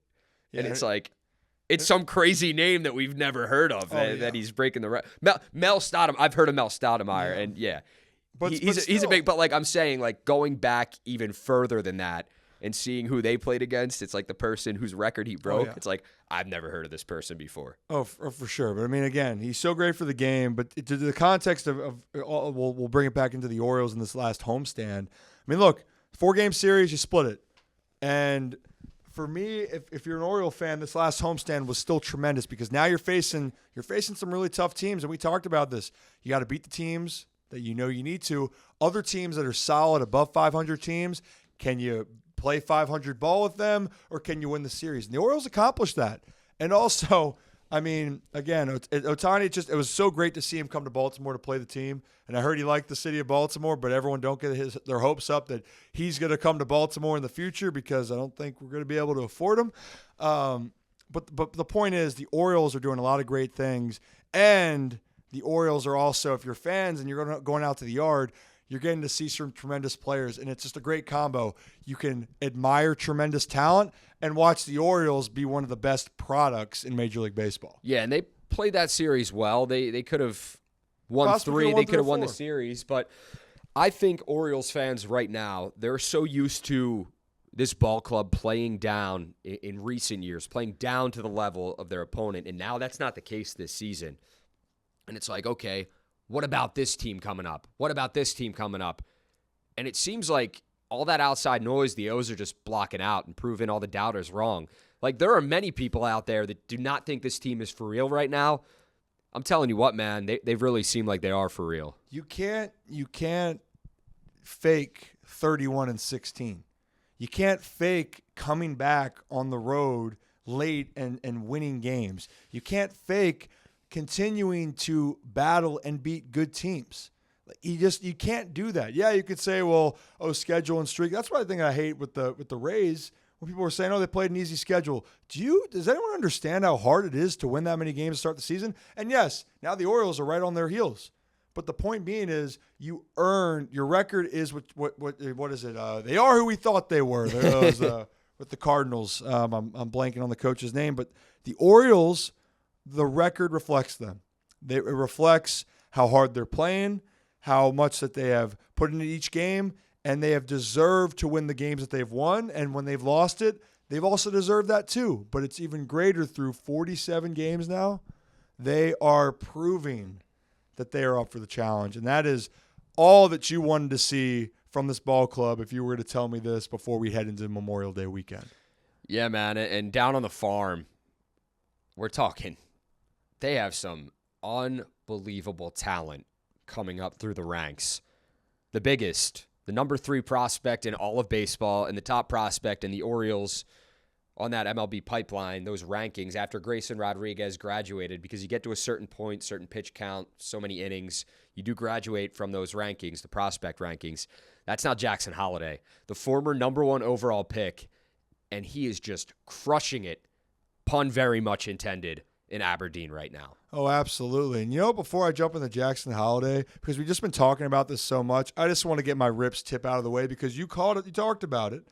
Yeah. And it's like, it's some crazy name that we've never heard of that he's breaking the record. Mel Stoudemire. I've heard of Mel Stoudemire, and he's a big. But like I'm saying, like going back even further than that and seeing who they played against, it's like the person whose record he broke. It's like, I've never heard of this person before. Oh, for sure. But I mean, again, he's so great for the game. But to the context of we'll bring it back into the Orioles in this last homestand. I mean, look, 4-game series, you split it, and for me, if you're an Oriole fan, this last homestand was still tremendous because now you're facing some really tough teams, and we talked about this. You got to beat the teams that you know you need to. Other teams that are solid, above 500 teams, can you play 500 ball with them, or can you win the series? And the Orioles accomplished that. And also, I mean, again, Ohtani, it was so great to see him come to Baltimore to play the team. And I heard he liked the city of Baltimore, but everyone don't get their hopes up that he's going to come to Baltimore in the future because I don't think we're going to be able to afford him. But the point is, the Orioles are doing a lot of great things, and the Orioles are also, if you're fans and you're going out to the yard, you're getting to see some tremendous players, and it's just a great combo. You can admire tremendous talent and watch the Orioles be one of the best products in Major League Baseball. Yeah, and they played that series well. They could have won 3. They could have won the series. But I think Orioles fans right now, they're so used to this ball club playing down in recent years, playing down to the level of their opponent, and now that's not the case this season. And it's like, okay, what about this team coming up? What about this team coming up? And it seems like all that outside noise, the O's are just blocking out and proving all the doubters wrong. Like, there are many people out there that do not think this team is for real right now. I'm telling you what, man, they really seem like they are for real. You can't fake 31-16. You can't fake coming back on the road late and winning games. You can't fake continuing to battle and beat good teams. You can't do that. Yeah, you could say, well, schedule and streak. That's what I think I hate with the Rays. When people were saying, they played an easy schedule. Does anyone understand how hard it is to win that many games to start the season? And yes, now the Orioles are right on their heels. But the point being is, you earn your record is what is it? They are who we thought they were. With the Cardinals. I'm blanking on the coach's name, but the Orioles, the record reflects them. It reflects how hard they're playing, how much that they have put into each game, and they have deserved to win the games that they've won. And when they've lost it, they've also deserved that too. But it's even greater through 47 games now. They are proving that they are up for the challenge. And that is all that you wanted to see from this ball club if you were to tell me this before we head into Memorial Day weekend. Yeah, man. And down on the farm, we're talking, they have some unbelievable talent coming up through the ranks. The biggest, the number 3 prospect in all of baseball, and the top prospect in the Orioles on that MLB pipeline, those rankings after Grayson Rodriguez graduated, because you get to a certain point, certain pitch count, so many innings, you do graduate from those rankings, the prospect rankings. That's now Jackson Holliday, the former number 1 overall pick, and he is just crushing it, pun very much intended, in Aberdeen right now. Oh, absolutely. And before I jump into Jackson Holliday, because we've just been talking about this so much, I just want to get my Rips tip out of the way because you called it, you talked about it.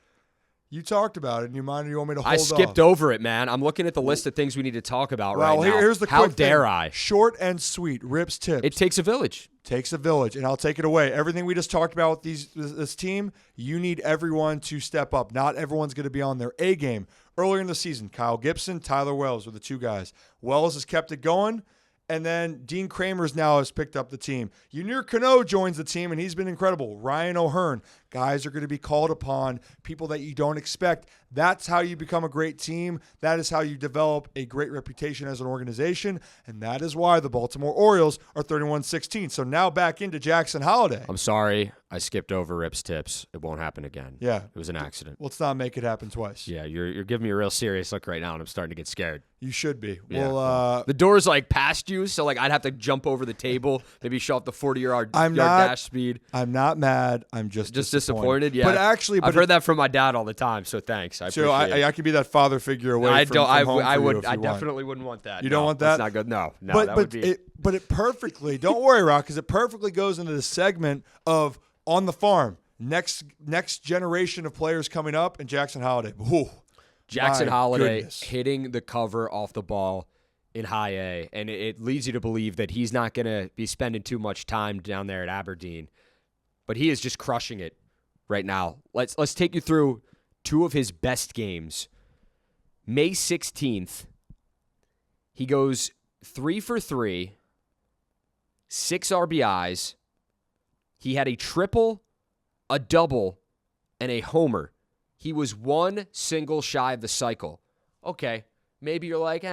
You talked about it, and you want me to hold off? I skipped over it, man. I'm looking at the list of things we need to talk about right now. Here's the How quick dare thing. I? Short and sweet. Rips tips. It takes a village. Takes a village, and I'll take it away. Everything we just talked about with this team, you need everyone to step up. Not everyone's going to be on their A game. Earlier in the season, Kyle Gibson, Tyler Wells were the 2 guys. Wells has kept it going, and then Dean Kramers now has picked up the team. Yunier Cano joins the team, and he's been incredible. Ryan O'Hearn. Guys are going to be called upon, people that you don't expect. That's how you become a great team. That is how you develop a great reputation as an organization, and that is why the Baltimore Orioles are 31-16. So now back into Jackson Holliday. I'm sorry. I skipped over Rip's tips. It won't happen again. Yeah. It was an accident. Let's not make it happen twice. Yeah, you're giving me a real serious look right now, and I'm starting to get scared. You should be. Yeah. Well, the door's past you, so I'd have to jump over the table, maybe show off the 40-yard dash speed. I'm not mad. I'm just disappointed. Yeah, but actually, I've heard that from my dad all the time. So thanks. I appreciate it. I could be that father figure away. I from, don't. from home I for would. you if I you want. definitely wouldn't want that. You don't want that? That's not good. No. But it perfectly. Don't worry, Rock, because it perfectly goes into the segment of on the farm. Next generation of players coming up, and Jackson Holliday. Ooh, Jackson Holliday goodness. hitting the cover off the ball in high A, and it leads you to believe that he's not going to be spending too much time down there at Aberdeen, but he is just crushing it right now. Let's take you through two of his best games. May 16th, he goes 3 for 3, 6 RBIs. He had a triple, a double, and a homer. He was one single shy of the cycle. Okay, maybe you're like,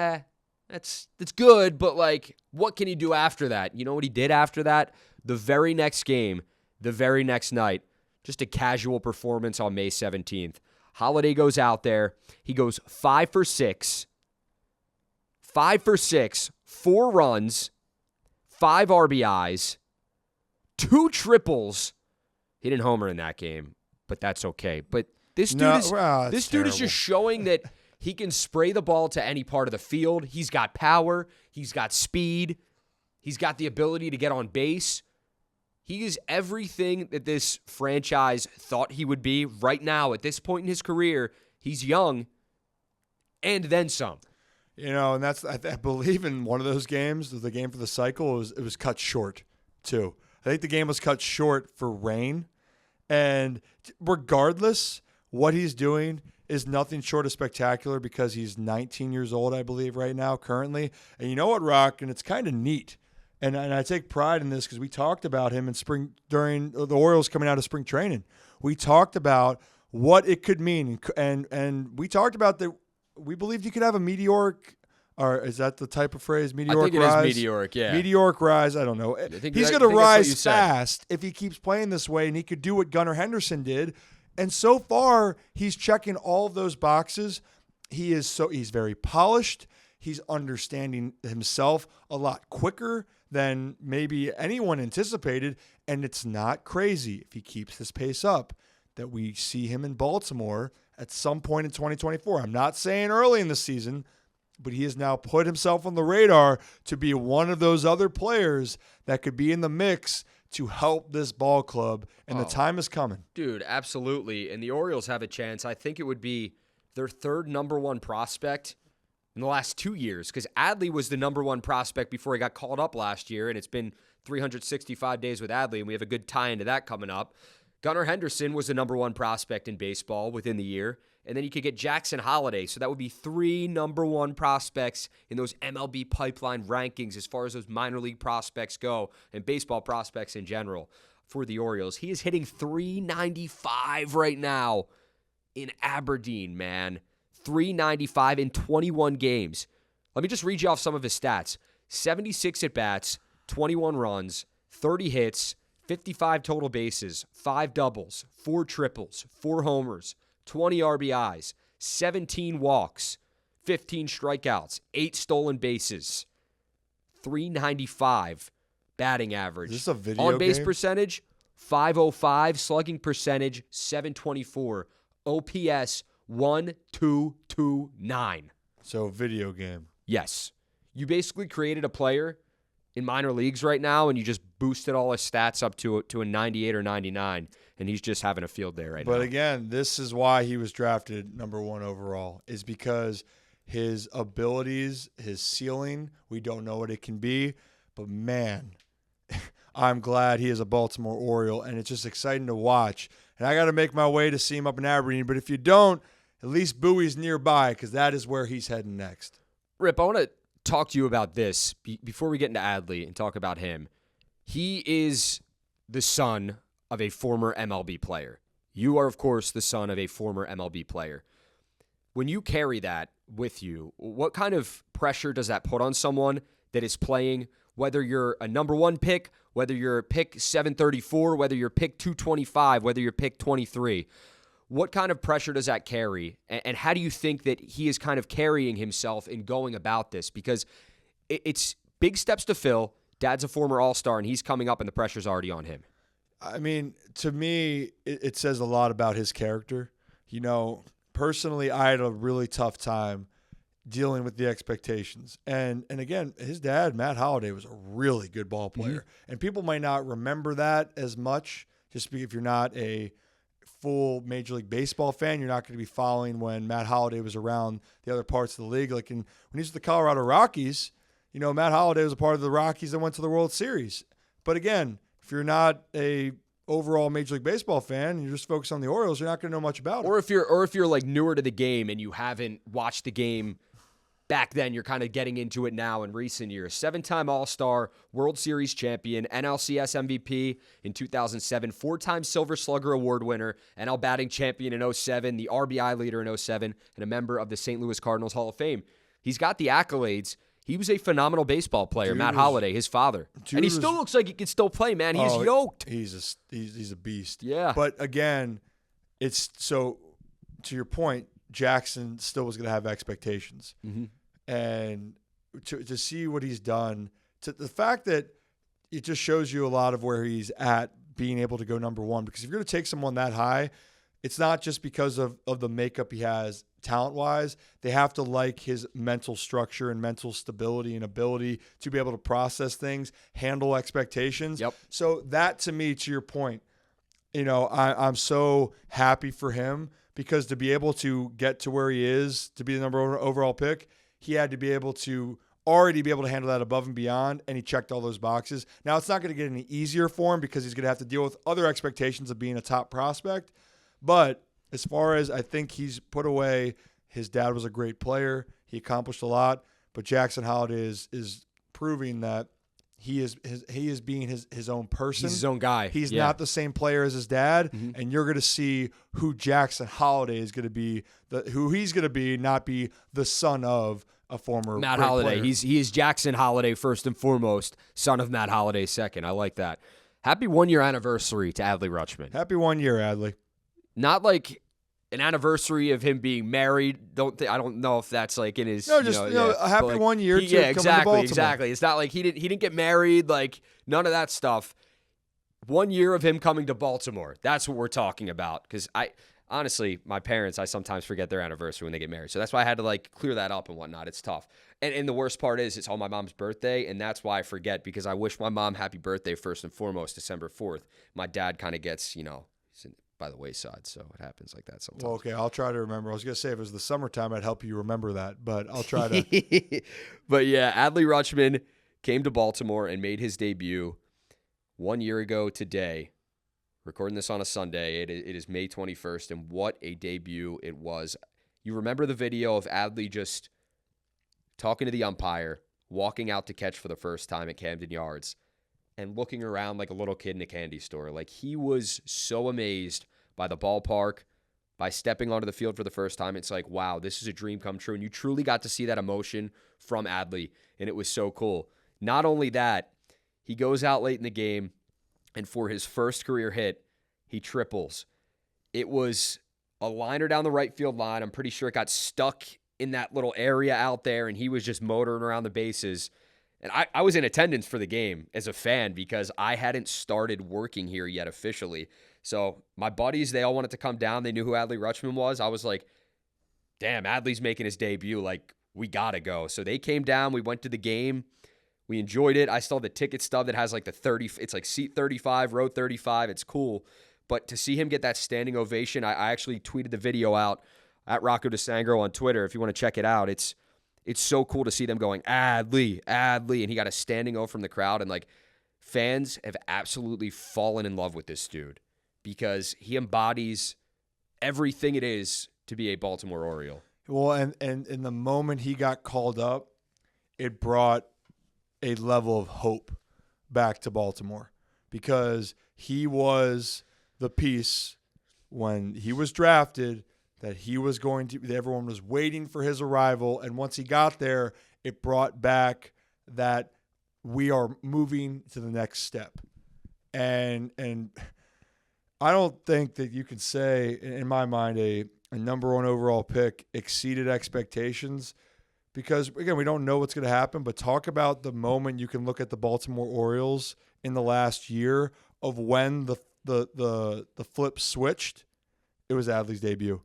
that's good, but like, what can he do after that? You know what he did after that? The very next game, the very next night, just a casual performance on May 17th. Holliday goes out there. He goes 5 for 6, 4 runs, 5 RBIs, 2 triples. He didn't homer in that game, but that's okay. But this dude is just showing that he can spray the ball to any part of the field. He's got power. He's got speed. He's got the ability to get on base. He is everything that this franchise thought he would be right now at this point in his career. He's young and then some. You know, and that's, I believe in one of those games, the game for the cycle, it was cut short too. I think the game was cut short for rain. And regardless, what he's doing is nothing short of spectacular because he's 19 years old, I believe, right now, currently. And you know what, Rock? And it's kind of neat. And I take pride in this because we talked about him in spring during the Orioles coming out of spring training. We talked about what it could mean. And we talked about that we believed you could have a meteoric, or is that the type of phrase? Meteoric rise? I think it is meteoric, yeah. Meteoric rise, I don't know. He's going to rise fast if he keeps playing this way, and he could do what Gunnar Henderson did. And so far, he's checking all of those boxes. He's very polished. He's understanding himself a lot quicker than maybe anyone anticipated. And it's not crazy if he keeps this pace up that we see him in Baltimore at some point in 2024. I'm not saying early in the season, but he has now put himself on the radar to be one of those other players that could be in the mix to help this ball club, and the time is coming. Dude, absolutely. And the Orioles have a chance. I think it would be their third number one prospect in the last 2 years, because Adley was the number one prospect before he got called up last year, and it's been 365 days with Adley, and we have a good tie into that coming up. Gunnar Henderson was the number one prospect in baseball within the year, and then you could get Jackson Holliday. So that would be 3 number one prospects in those MLB pipeline rankings as far as those minor league prospects go and baseball prospects in general for the Orioles. He is hitting .395 right now in Aberdeen, man. .395 in 21 games. Let me just read you off some of his stats. 76 at-bats, 21 runs, 30 hits, 55 total bases, 5 doubles, 4 triples, 4 homers, 20 RBIs, 17 walks, 15 strikeouts, 8 stolen bases, .395 batting average. Is this a video On-base game? percentage, .505, slugging percentage, .724, OPS, 1.229. So video game. Yes. You basically created a player in minor leagues right now, and you just boosted all his stats up to a 98 or 99, and he's just having a field day right now. But again, this is why he was drafted number 1 overall, is because his abilities, his ceiling, we don't know what it can be, but man, I'm glad he is a Baltimore Oriole, and it's just exciting to watch. And I got to make my way to see him up in Aberdeen, but if you don't, at least Bowie's nearby, because that is where he's heading next. Rip, I want to talk to you about this before we get into Adley and talk about him. He is the son of a former MLB player. You are, of course, the son of a former MLB player. When you carry that with you, what kind of pressure does that put on someone that is playing, whether you're a number 1 pick, whether you're pick 734, whether you're pick 225, whether you're pick 23? What kind of pressure does that carry? And how do you think that he is kind of carrying himself in going about this? Because it's big steps to fill. Dad's a former All-Star, and he's coming up, and the pressure's already on him. I mean, to me, it says a lot about his character. You know, personally, I had a really tough time dealing with the expectations. And again, his dad, Matt Holliday, was a really good ball player. And people might not remember that as much, just because if you're not a full Major League Baseball fan, you're not going to be following when Matt Holliday was around the other parts of the league. Like when he was with the Colorado Rockies, you know, Matt Holliday was a part of the Rockies that went to the World Series. But again, if you're not a overall Major League Baseball fan and you're just focused on the Orioles, you're not going to know much about it. Or if you're like newer to the game and you haven't watched the game back then, you're kind of getting into it now in recent years. 7-time All-Star, World Series champion, NLCS MVP in 2007, 4-time Silver Slugger Award winner, NL batting champion in 2007, the RBI leader in 2007, and a member of the St. Louis Cardinals Hall of Fame. He's got the accolades. He was a phenomenal baseball player, Matt Holliday, his father. And he still looks like he can still play, man. He's yoked. He's a beast. Yeah. But again, it's so to your point, Jackson still was going to have expectations. And to see what he's done, to the fact that it just shows you a lot of where he's at being able to go number one. Because if you're going to take someone that high, it's not just because of the makeup he has talent-wise. They have to like his mental structure and mental stability and ability to be able to process things, handle expectations. Yep. So that, to me, to your point, you know, I'm so happy for him because to be able to get to where he is, to be the number one overall pick, he had to be able to already be able to handle that above and beyond, and he checked all those boxes. Now, it's not going to get any easier for him because he's going to have to deal with other expectations of being a top prospect. But as far as I think he's put away, his dad was a great player. He accomplished a lot. But Jackson Holliday is proving that he is being his own person. He's his own guy. He's not the same player as his dad. And you're going to see who Jackson Holliday is going to be, who he's going to be, not be the son of a former Matt great Holliday. player. He is Jackson Holliday first and foremost, son of Matt Holliday second. I like that. Happy 1-year anniversary to Adley Rutschman. Happy 1 year, Adley. Not like an anniversary of him being married. I don't know if that's like in his. No, just a happy like, 1 year. Yeah, exactly. It's not like he didn't get married. Like none of that stuff. 1 year of him coming to Baltimore. That's what we're talking about. Because honestly, my parents, I sometimes forget their anniversary when they get married. So that's why I had to like clear that up and whatnot. It's tough. And the worst part is it's on my mom's birthday, and that's why I forget because I wish my mom happy birthday first and foremost, December 4th. My dad kind of gets, he's by the wayside, so it happens like that sometimes. Well, okay, I'll try to remember. I was going to say if it was the summertime, I'd help you remember that, but I'll try to. But yeah, Adley Rutschman came to Baltimore and made his debut 1 year ago today. Recording this on a Sunday. It is May 21st, and what a debut it was. You remember the video of Adley just talking to the umpire, walking out to catch for the first time at Camden Yards, and looking around like a little kid in a candy store. Like, he was so amazed by the ballpark, by stepping onto the field for the first time. It's like, wow, this is a dream come true. And you truly got to see that emotion from Adley, and it was so cool. Not only that, he goes out late in the game, and for his first career hit, he triples. It was a liner down the right field line. I'm pretty sure it got stuck in that little area out there, and he was just motoring around the bases. And I was in attendance for the game as a fan because I hadn't started working here yet officially. So my buddies, they all wanted to come down. They knew who Adley Rutschman was. I was like, damn, Adley's making his debut. Like, we got to go. So they came down. We went to the game. We enjoyed it. I still have the ticket stub that has like the 30. It's like seat 35, row 35. It's cool. But to see him get that standing ovation, I actually tweeted the video out at Rocco DeSangro on Twitter. If you want to check it out, it's so cool to see them going, Adley, and he got a standing O from the crowd. And, like, fans have absolutely fallen in love with this dude because he embodies everything it is to be a Baltimore Oriole. Well, and in the moment he got called up, it brought a level of hope back to Baltimore because he was the piece when he was drafted that he was going to, everyone was waiting for his arrival. And once he got there, it brought back that we are moving to the next step. And I don't think that you can say, in my mind, a number one overall pick exceeded expectations because, again, we don't know what's going to happen, but talk about the moment you can look at the Baltimore Orioles in the last year of when the flip switched, it was Adley's debut.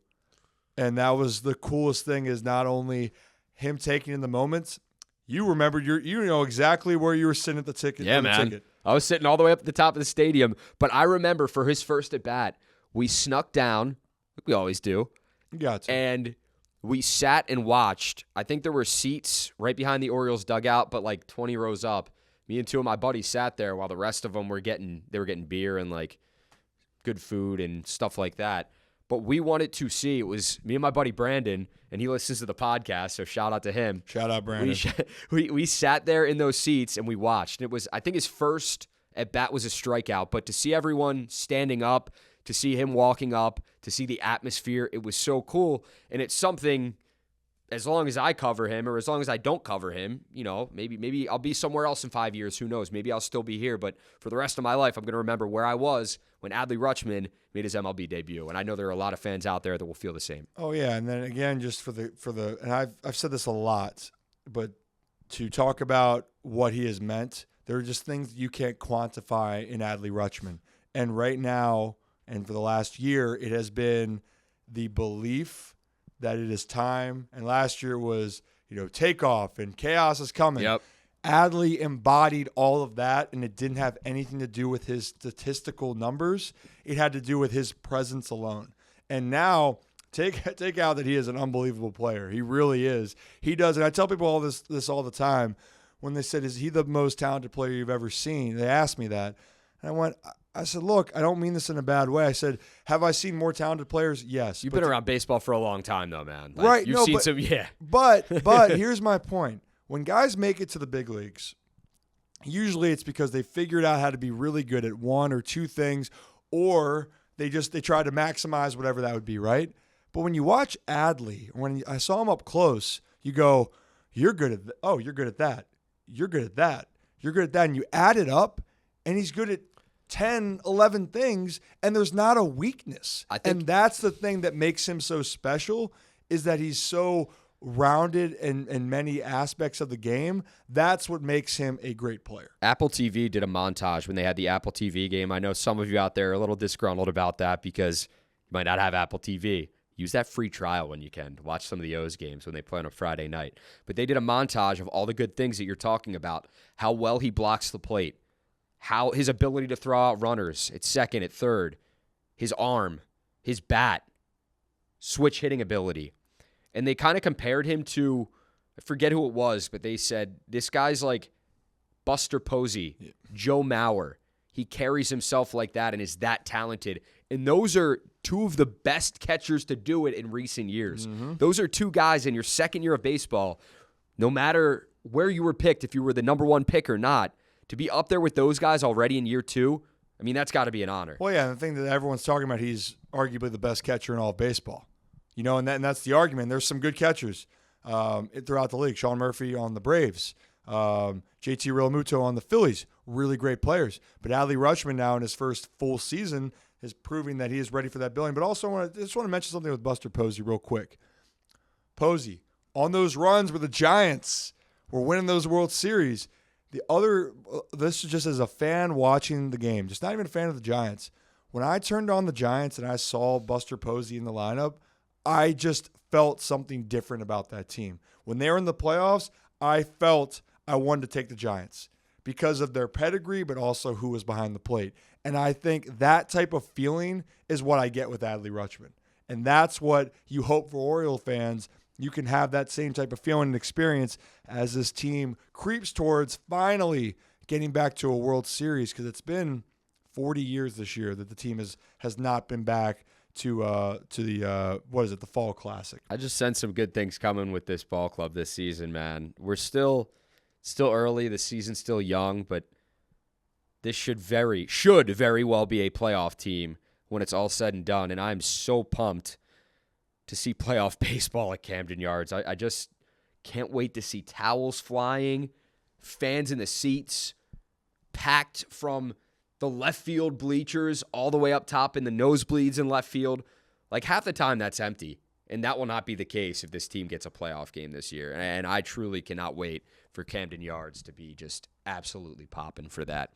And that was the coolest thing, is not only him taking in the moments. You remembered you know exactly where you were sitting at the ticket. Yeah, man. I was sitting all the way up at the top of the stadium. But I remember for his first at bat, we snuck down, like we always do. You got to. And we sat and watched. I think there were seats right behind the Orioles dugout, but like 20 rows up. Me and two of my buddies sat there while the rest of them were getting beer and like good food and stuff like that. But we wanted to see, it was me and my buddy Brandon, and he listens to the podcast, so shout out to him. Shout out, Brandon. We sat there in those seats and we watched. And it was, I think his first at bat was a strikeout, but to see everyone standing up, to see him walking up, to see the atmosphere, it was so cool. And it's something, as long as I cover him or as long as I don't cover him, you know, maybe I'll be somewhere else in 5 years. Who knows? Maybe I'll still be here. But for the rest of my life, I'm going to remember where I was when Adley Rutschman made his MLB debut. And I know there are a lot of fans out there that will feel the same. Oh, yeah. And then again, just for the and I've said this a lot, but to talk about what he has meant, there are just things you can't quantify in Adley Rutschman. And right now, and for the last year, it has been the belief that it is time. And last year was, takeoff and chaos is coming. Yep. Adley embodied all of that, and it didn't have anything to do with his statistical numbers. It had to do with his presence alone. And now, take out that he is an unbelievable player. He really is. He does, and I tell people all this all the time. When they said, is he the most talented player you've ever seen? They asked me that. And I said, look, I don't mean this in a bad way. I said, have I seen more talented players? Yes. You've been around baseball for a long time, though, man. Right. You've seen some, yeah. But here's my point. When guys make it to the big leagues, usually it's because they figured out how to be really good at one or two things, or they try to maximize whatever that would be, right? But when you watch Adley, when I saw him up close, you go, you're good at you're good at that. You're good at that. You're good at that. And you add it up, and he's good at 10, 11 things, and there's not a weakness. And that's the thing that makes him so special, is that he's so rounded in many aspects of the game. That's what makes him a great player. Apple TV did a montage when they had the Apple TV game. I know some of you out there are a little disgruntled about that because you might not have Apple TV. Use that free trial when you can. Watch some of the O's games when they play on a Friday night. But they did a montage of all the good things that you're talking about, how well he blocks the plate, how his ability to throw out runners at second, at third, his arm, his bat, switch hitting ability. And they kind of compared him to, I forget who it was, but they said, this guy's like Buster Posey, Joe Mauer. He carries himself like that and is that talented. And those are two of the best catchers to do it in recent years. Mm-hmm. Those are two guys in your second year of baseball, no matter where you were picked, if you were the number one pick or not, to be up there with those guys already in year two, I mean, that's got to be an honor. Well, yeah, the thing that everyone's talking about, he's arguably the best catcher in all of baseball. And that's the argument. There's some good catchers throughout the league. Sean Murphy on the Braves, JT Realmuto on the Phillies, really great players. But Adley Rutschman now in his first full season is proving that he is ready for that billing. But also, I just want to mention something with Buster Posey real quick. Posey, on those runs where the Giants were winning those World Series, this is just as a fan watching the game, just not even a fan of the Giants. When I turned on the Giants and I saw Buster Posey in the lineup, I just felt something different about that team. When they were in the playoffs, I felt I wanted to take the Giants because of their pedigree, but also who was behind the plate. And I think that type of feeling is what I get with Adley Rutschman. And that's what you hope for Oriole fans. You can have that same type of feeling and experience as this team creeps towards finally getting back to a World Series, because it's been 40 years this year that the team has not been back to the Fall Classic. I just sense some good things coming with this ball club this season, man. We're still early. The season's still young, but this should very well be a playoff team when it's all said and done. And I'm so pumped to see playoff baseball at Camden Yards. I just can't wait to see towels flying, fans in the seats, packed from the left field bleachers all the way up top in the nosebleeds in left field. Like half the time that's empty. And that will not be the case if this team gets a playoff game this year. And I truly cannot wait for Camden Yards to be just absolutely popping for that.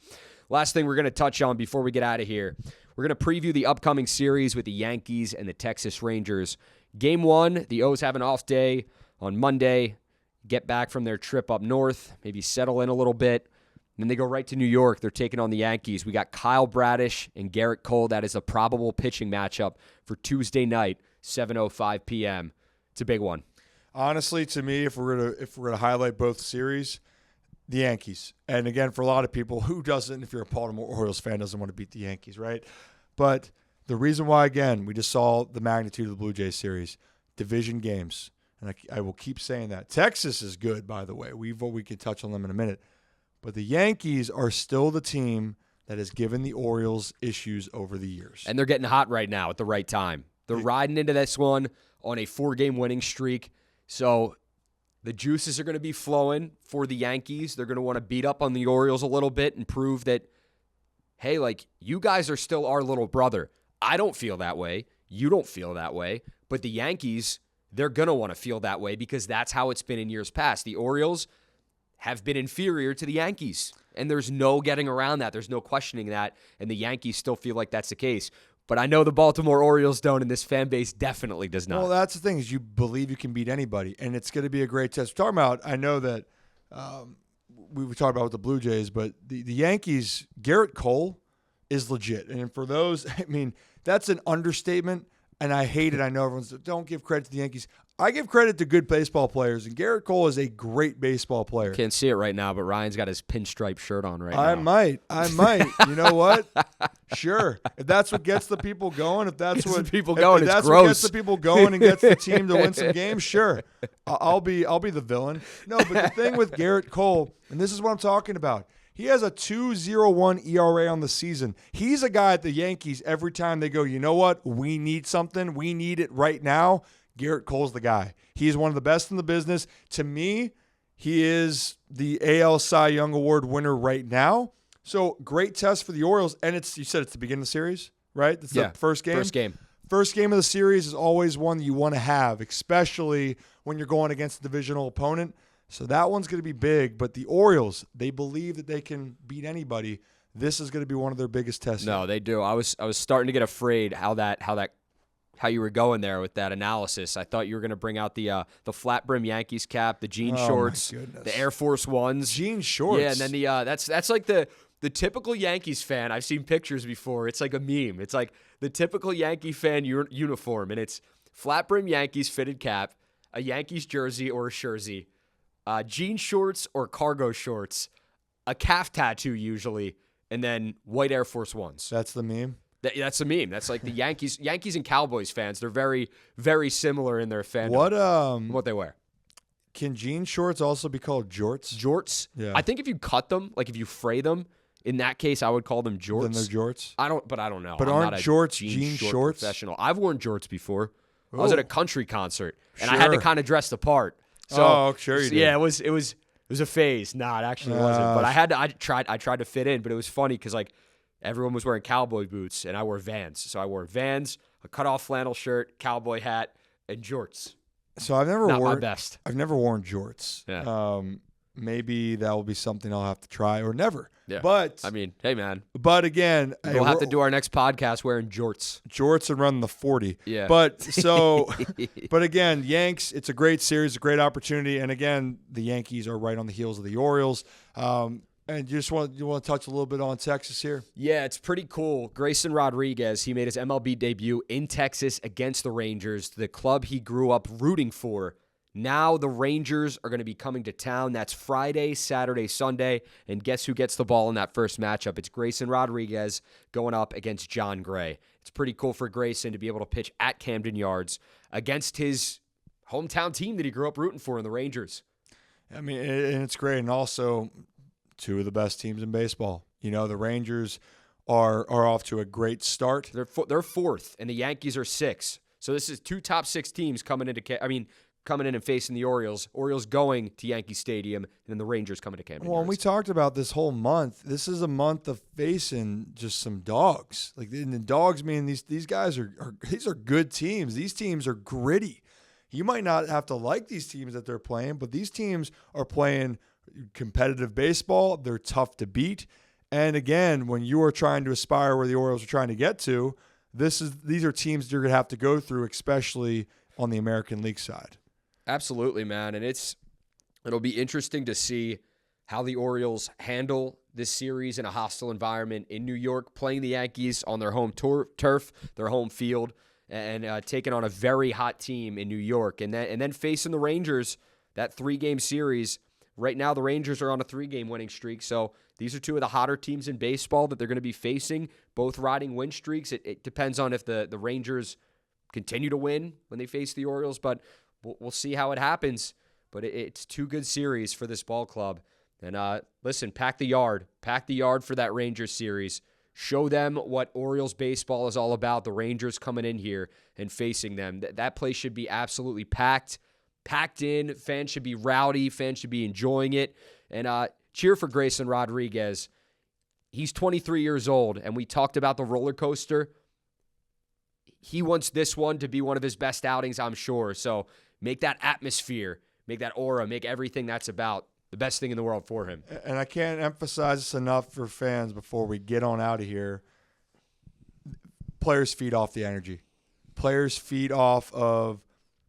Last thing we're going to touch on before we get out of here, we're going to preview the upcoming series with the Yankees and the Texas Rangers. Game 1, the O's have an off day on Monday, get back from their trip up north, maybe settle in a little bit. Then they go right to New York. They're taking on the Yankees. We got Kyle Bradish and Garrett Cole. That is a probable pitching matchup for Tuesday night, 7:05 p.m. It's a big one. Honestly, to me, if we're gonna highlight both series, the Yankees. And again, for a lot of people, who doesn't, if you're a Baltimore Orioles fan, doesn't want to beat the Yankees, right? But the reason why, again, we just saw the magnitude of the Blue Jays series, division games. And I will keep saying that. Texas is good, by the way. We can touch on them in a minute. But the Yankees are still the team that has given the Orioles issues over the years. And they're getting hot right now at the right time. They're riding into this one on a 4-game winning streak. So the juices are going to be flowing for the Yankees. They're going to want to beat up on the Orioles a little bit and prove that, hey, like, you guys are still our little brother. I don't feel that way. You don't feel that way. But the Yankees, they're going to want to feel that way because that's how it's been in years past. The Orioles have been inferior to the Yankees, and there's no getting around that. There's no questioning that, and the Yankees still feel like that's the case. But I know the Baltimore Orioles don't, and this fan base definitely does not. Well, that's the thing, is you believe you can beat anybody, and it's going to be a great test. We're talking about, I know that we were talking about with the Blue Jays, but the Yankees, Garrett Cole is legit. And for those, I mean, that's an understatement, and I hate it. I know everyone's, don't give credit to the Yankees. I give credit to good baseball players, and Garrett Cole is a great baseball player. Can't see it right now, but Ryan's got his pinstripe shirt on right now. I might. You know what? Sure. If that's what gets the people going, if that's what people going, if it's that's gross. what gets the people going and gets the team to win some games, sure. I'll be the villain. No, but the thing with Garrett Cole, and this is what I'm talking about. He has a 2.01 ERA on the season. He's a guy at the Yankees, every time they go, you know what? We need something. We need it right now. Garrett Cole's the guy. He's one of the best in the business. To me, he is the AL Cy Young Award winner right now. So great test for the Orioles. And you said it's the beginning of the series, right? It's the first game. First game of the series is always one that you want to have, especially when you're going against a divisional opponent. So that one's going to be big. But the Orioles, they believe that they can beat anybody. This is going to be one of their biggest tests. No, they do. I was starting to get afraid how you were going there with that analysis. I thought you were going to bring out the flat brim Yankees cap, the jean shorts, the Air Force Ones, jean shorts. Yeah, and then that's like the typical Yankees fan. I've seen pictures before. It's like a meme. It's like the typical Yankee fan uniform, and it's flat brim Yankees fitted cap, a Yankees jersey or a jersey, jean shorts or cargo shorts, a calf tattoo usually, and then white Air Force Ones. That's the meme. That's a meme. That's like the Yankees and Cowboys fans. They're very, very similar in their fandom. What they wear. Can jean shorts also be called jorts? Jorts? Yeah. I think if you cut them, like if you fray them, in that case, I would call them jorts. Then they're jorts? I don't know. But I'm aren't not a jorts jean shorts? Professional. I've worn jorts before. Ooh. I was at a country concert, and I had to kind of dress the part. So, sure you did. Yeah, it was a phase. Nah, it actually wasn't. But I tried to fit in, but it was funny because like everyone was wearing cowboy boots, and I wore Vans. So I wore Vans, a cut-off flannel shirt, cowboy hat, and jorts. So I've never Not my best. I've never worn jorts. Yeah. Maybe that will be something I'll have to try, or never. Yeah. But I mean, hey man. But again, we'll have to do our next podcast wearing jorts. Jorts and run the 40. Yeah. But but again, Yanks, it's a great series, a great opportunity, and again, the Yankees are right on the heels of the Orioles. And you want to touch a little bit on Texas here? Yeah, it's pretty cool. Grayson Rodriguez, he made his MLB debut in Texas against the Rangers, the club he grew up rooting for. Now the Rangers are going to be coming to town. That's Friday, Saturday, Sunday. And guess who gets the ball in that first matchup? It's Grayson Rodriguez going up against John Gray. It's pretty cool for Grayson to be able to pitch at Camden Yards against his hometown team that he grew up rooting for in the Rangers. I mean, and it's great. And also, two of the best teams in baseball. You know, the Rangers are off to a great start. They're fourth, and the Yankees are sixth. So this is two top six teams coming in and facing the Orioles. Orioles going to Yankee Stadium, and then the Rangers coming to Camden Yards. And we talked about this whole month. This is a month of facing just some dogs. Like, and the dogs mean these guys these are good teams. These teams are gritty. You might not have to like these teams that they're playing, but these teams are playing competitive baseball. They're tough to beat. And again, when you are trying to aspire where the Orioles are trying to get to, these are teams you're going to have to go through, especially on the American League side. Absolutely, man. And it'll be interesting to see how the Orioles handle this series in a hostile environment in New York, playing the Yankees on their home turf, their home field, and taking on a very hot team in New York. And then facing the Rangers, that 3-game series. Right now, the Rangers are on a 3-game winning streak, so these are two of the hotter teams in baseball that they're going to be facing, both riding win streaks. It depends on if the Rangers continue to win when they face the Orioles, but we'll see how it happens. But it's two good series for this ball club. And listen, pack the yard. Pack the yard for that Rangers series. Show them what Orioles baseball is all about, the Rangers coming in here and facing them. That place should be absolutely packed in. Fans should be rowdy. Fans should be enjoying it. And cheer for Grayson Rodriguez. He's 23 years old, and we talked about the roller coaster. He wants this one to be one of his best outings, I'm sure. So make that atmosphere, make that aura, make everything that's about the best thing in the world for him. And I can't emphasize this enough for fans before we get on out of here. Players feed off the energy. Players feed off of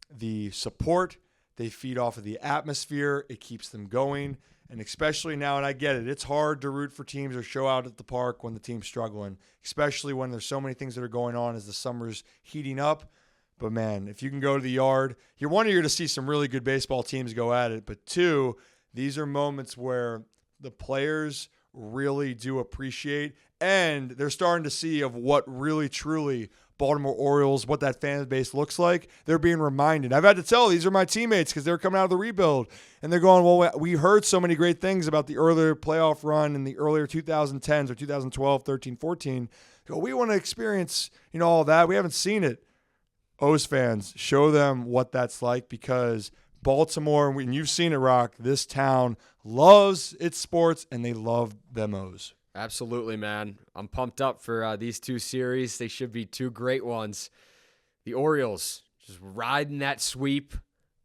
the support. They feed off of the atmosphere. It keeps them going. And especially now, and I get it, it's hard to root for teams or show out at the park when the team's struggling, especially when there's so many things that are going on as the summer's heating up. But, man, if you can go to the yard, you're going to see some really good baseball teams go at it. But, two, these are moments where the players really do appreciate, and they're starting to see of what really, truly Baltimore Orioles, what that fan base looks like. They're being reminded. I've had to tell these are my teammates because they're coming out of the rebuild, and they're going, well, we heard so many great things about the earlier playoff run in the earlier 2010s or 2012, 13, 14. We want to experience, all that. We haven't seen it. O's fans, show them what that's like, because Baltimore, and you've seen it, Rock, this town loves its sports, and they love them O's. Absolutely, man. I'm pumped up for these two series. They should be two great ones. The Orioles just riding that sweep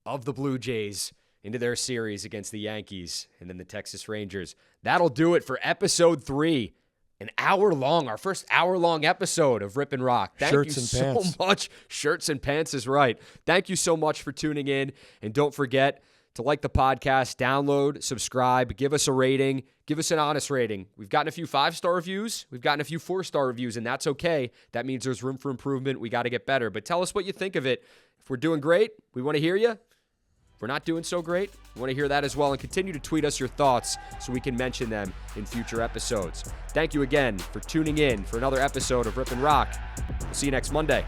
of the Blue Jays into their series against the Yankees and then the Texas Rangers. That'll do it for episode 3. Our first hour-long episode of Rip and Rock. Thank you so much. Shirts and Pants is right. Thank you so much for tuning in. And don't forget to like the podcast, download, subscribe, give us a rating, give us an honest rating. We've gotten a few 5-star reviews. We've gotten a few 4-star reviews, and that's okay. That means there's room for improvement. We got to get better. But tell us what you think of it. If we're doing great, we want to hear you. If we're not doing so great, we want to hear that as well, and continue to tweet us your thoughts so we can mention them in future episodes. Thank you again for tuning in for another episode of Rip and Rock. We'll see you next Monday.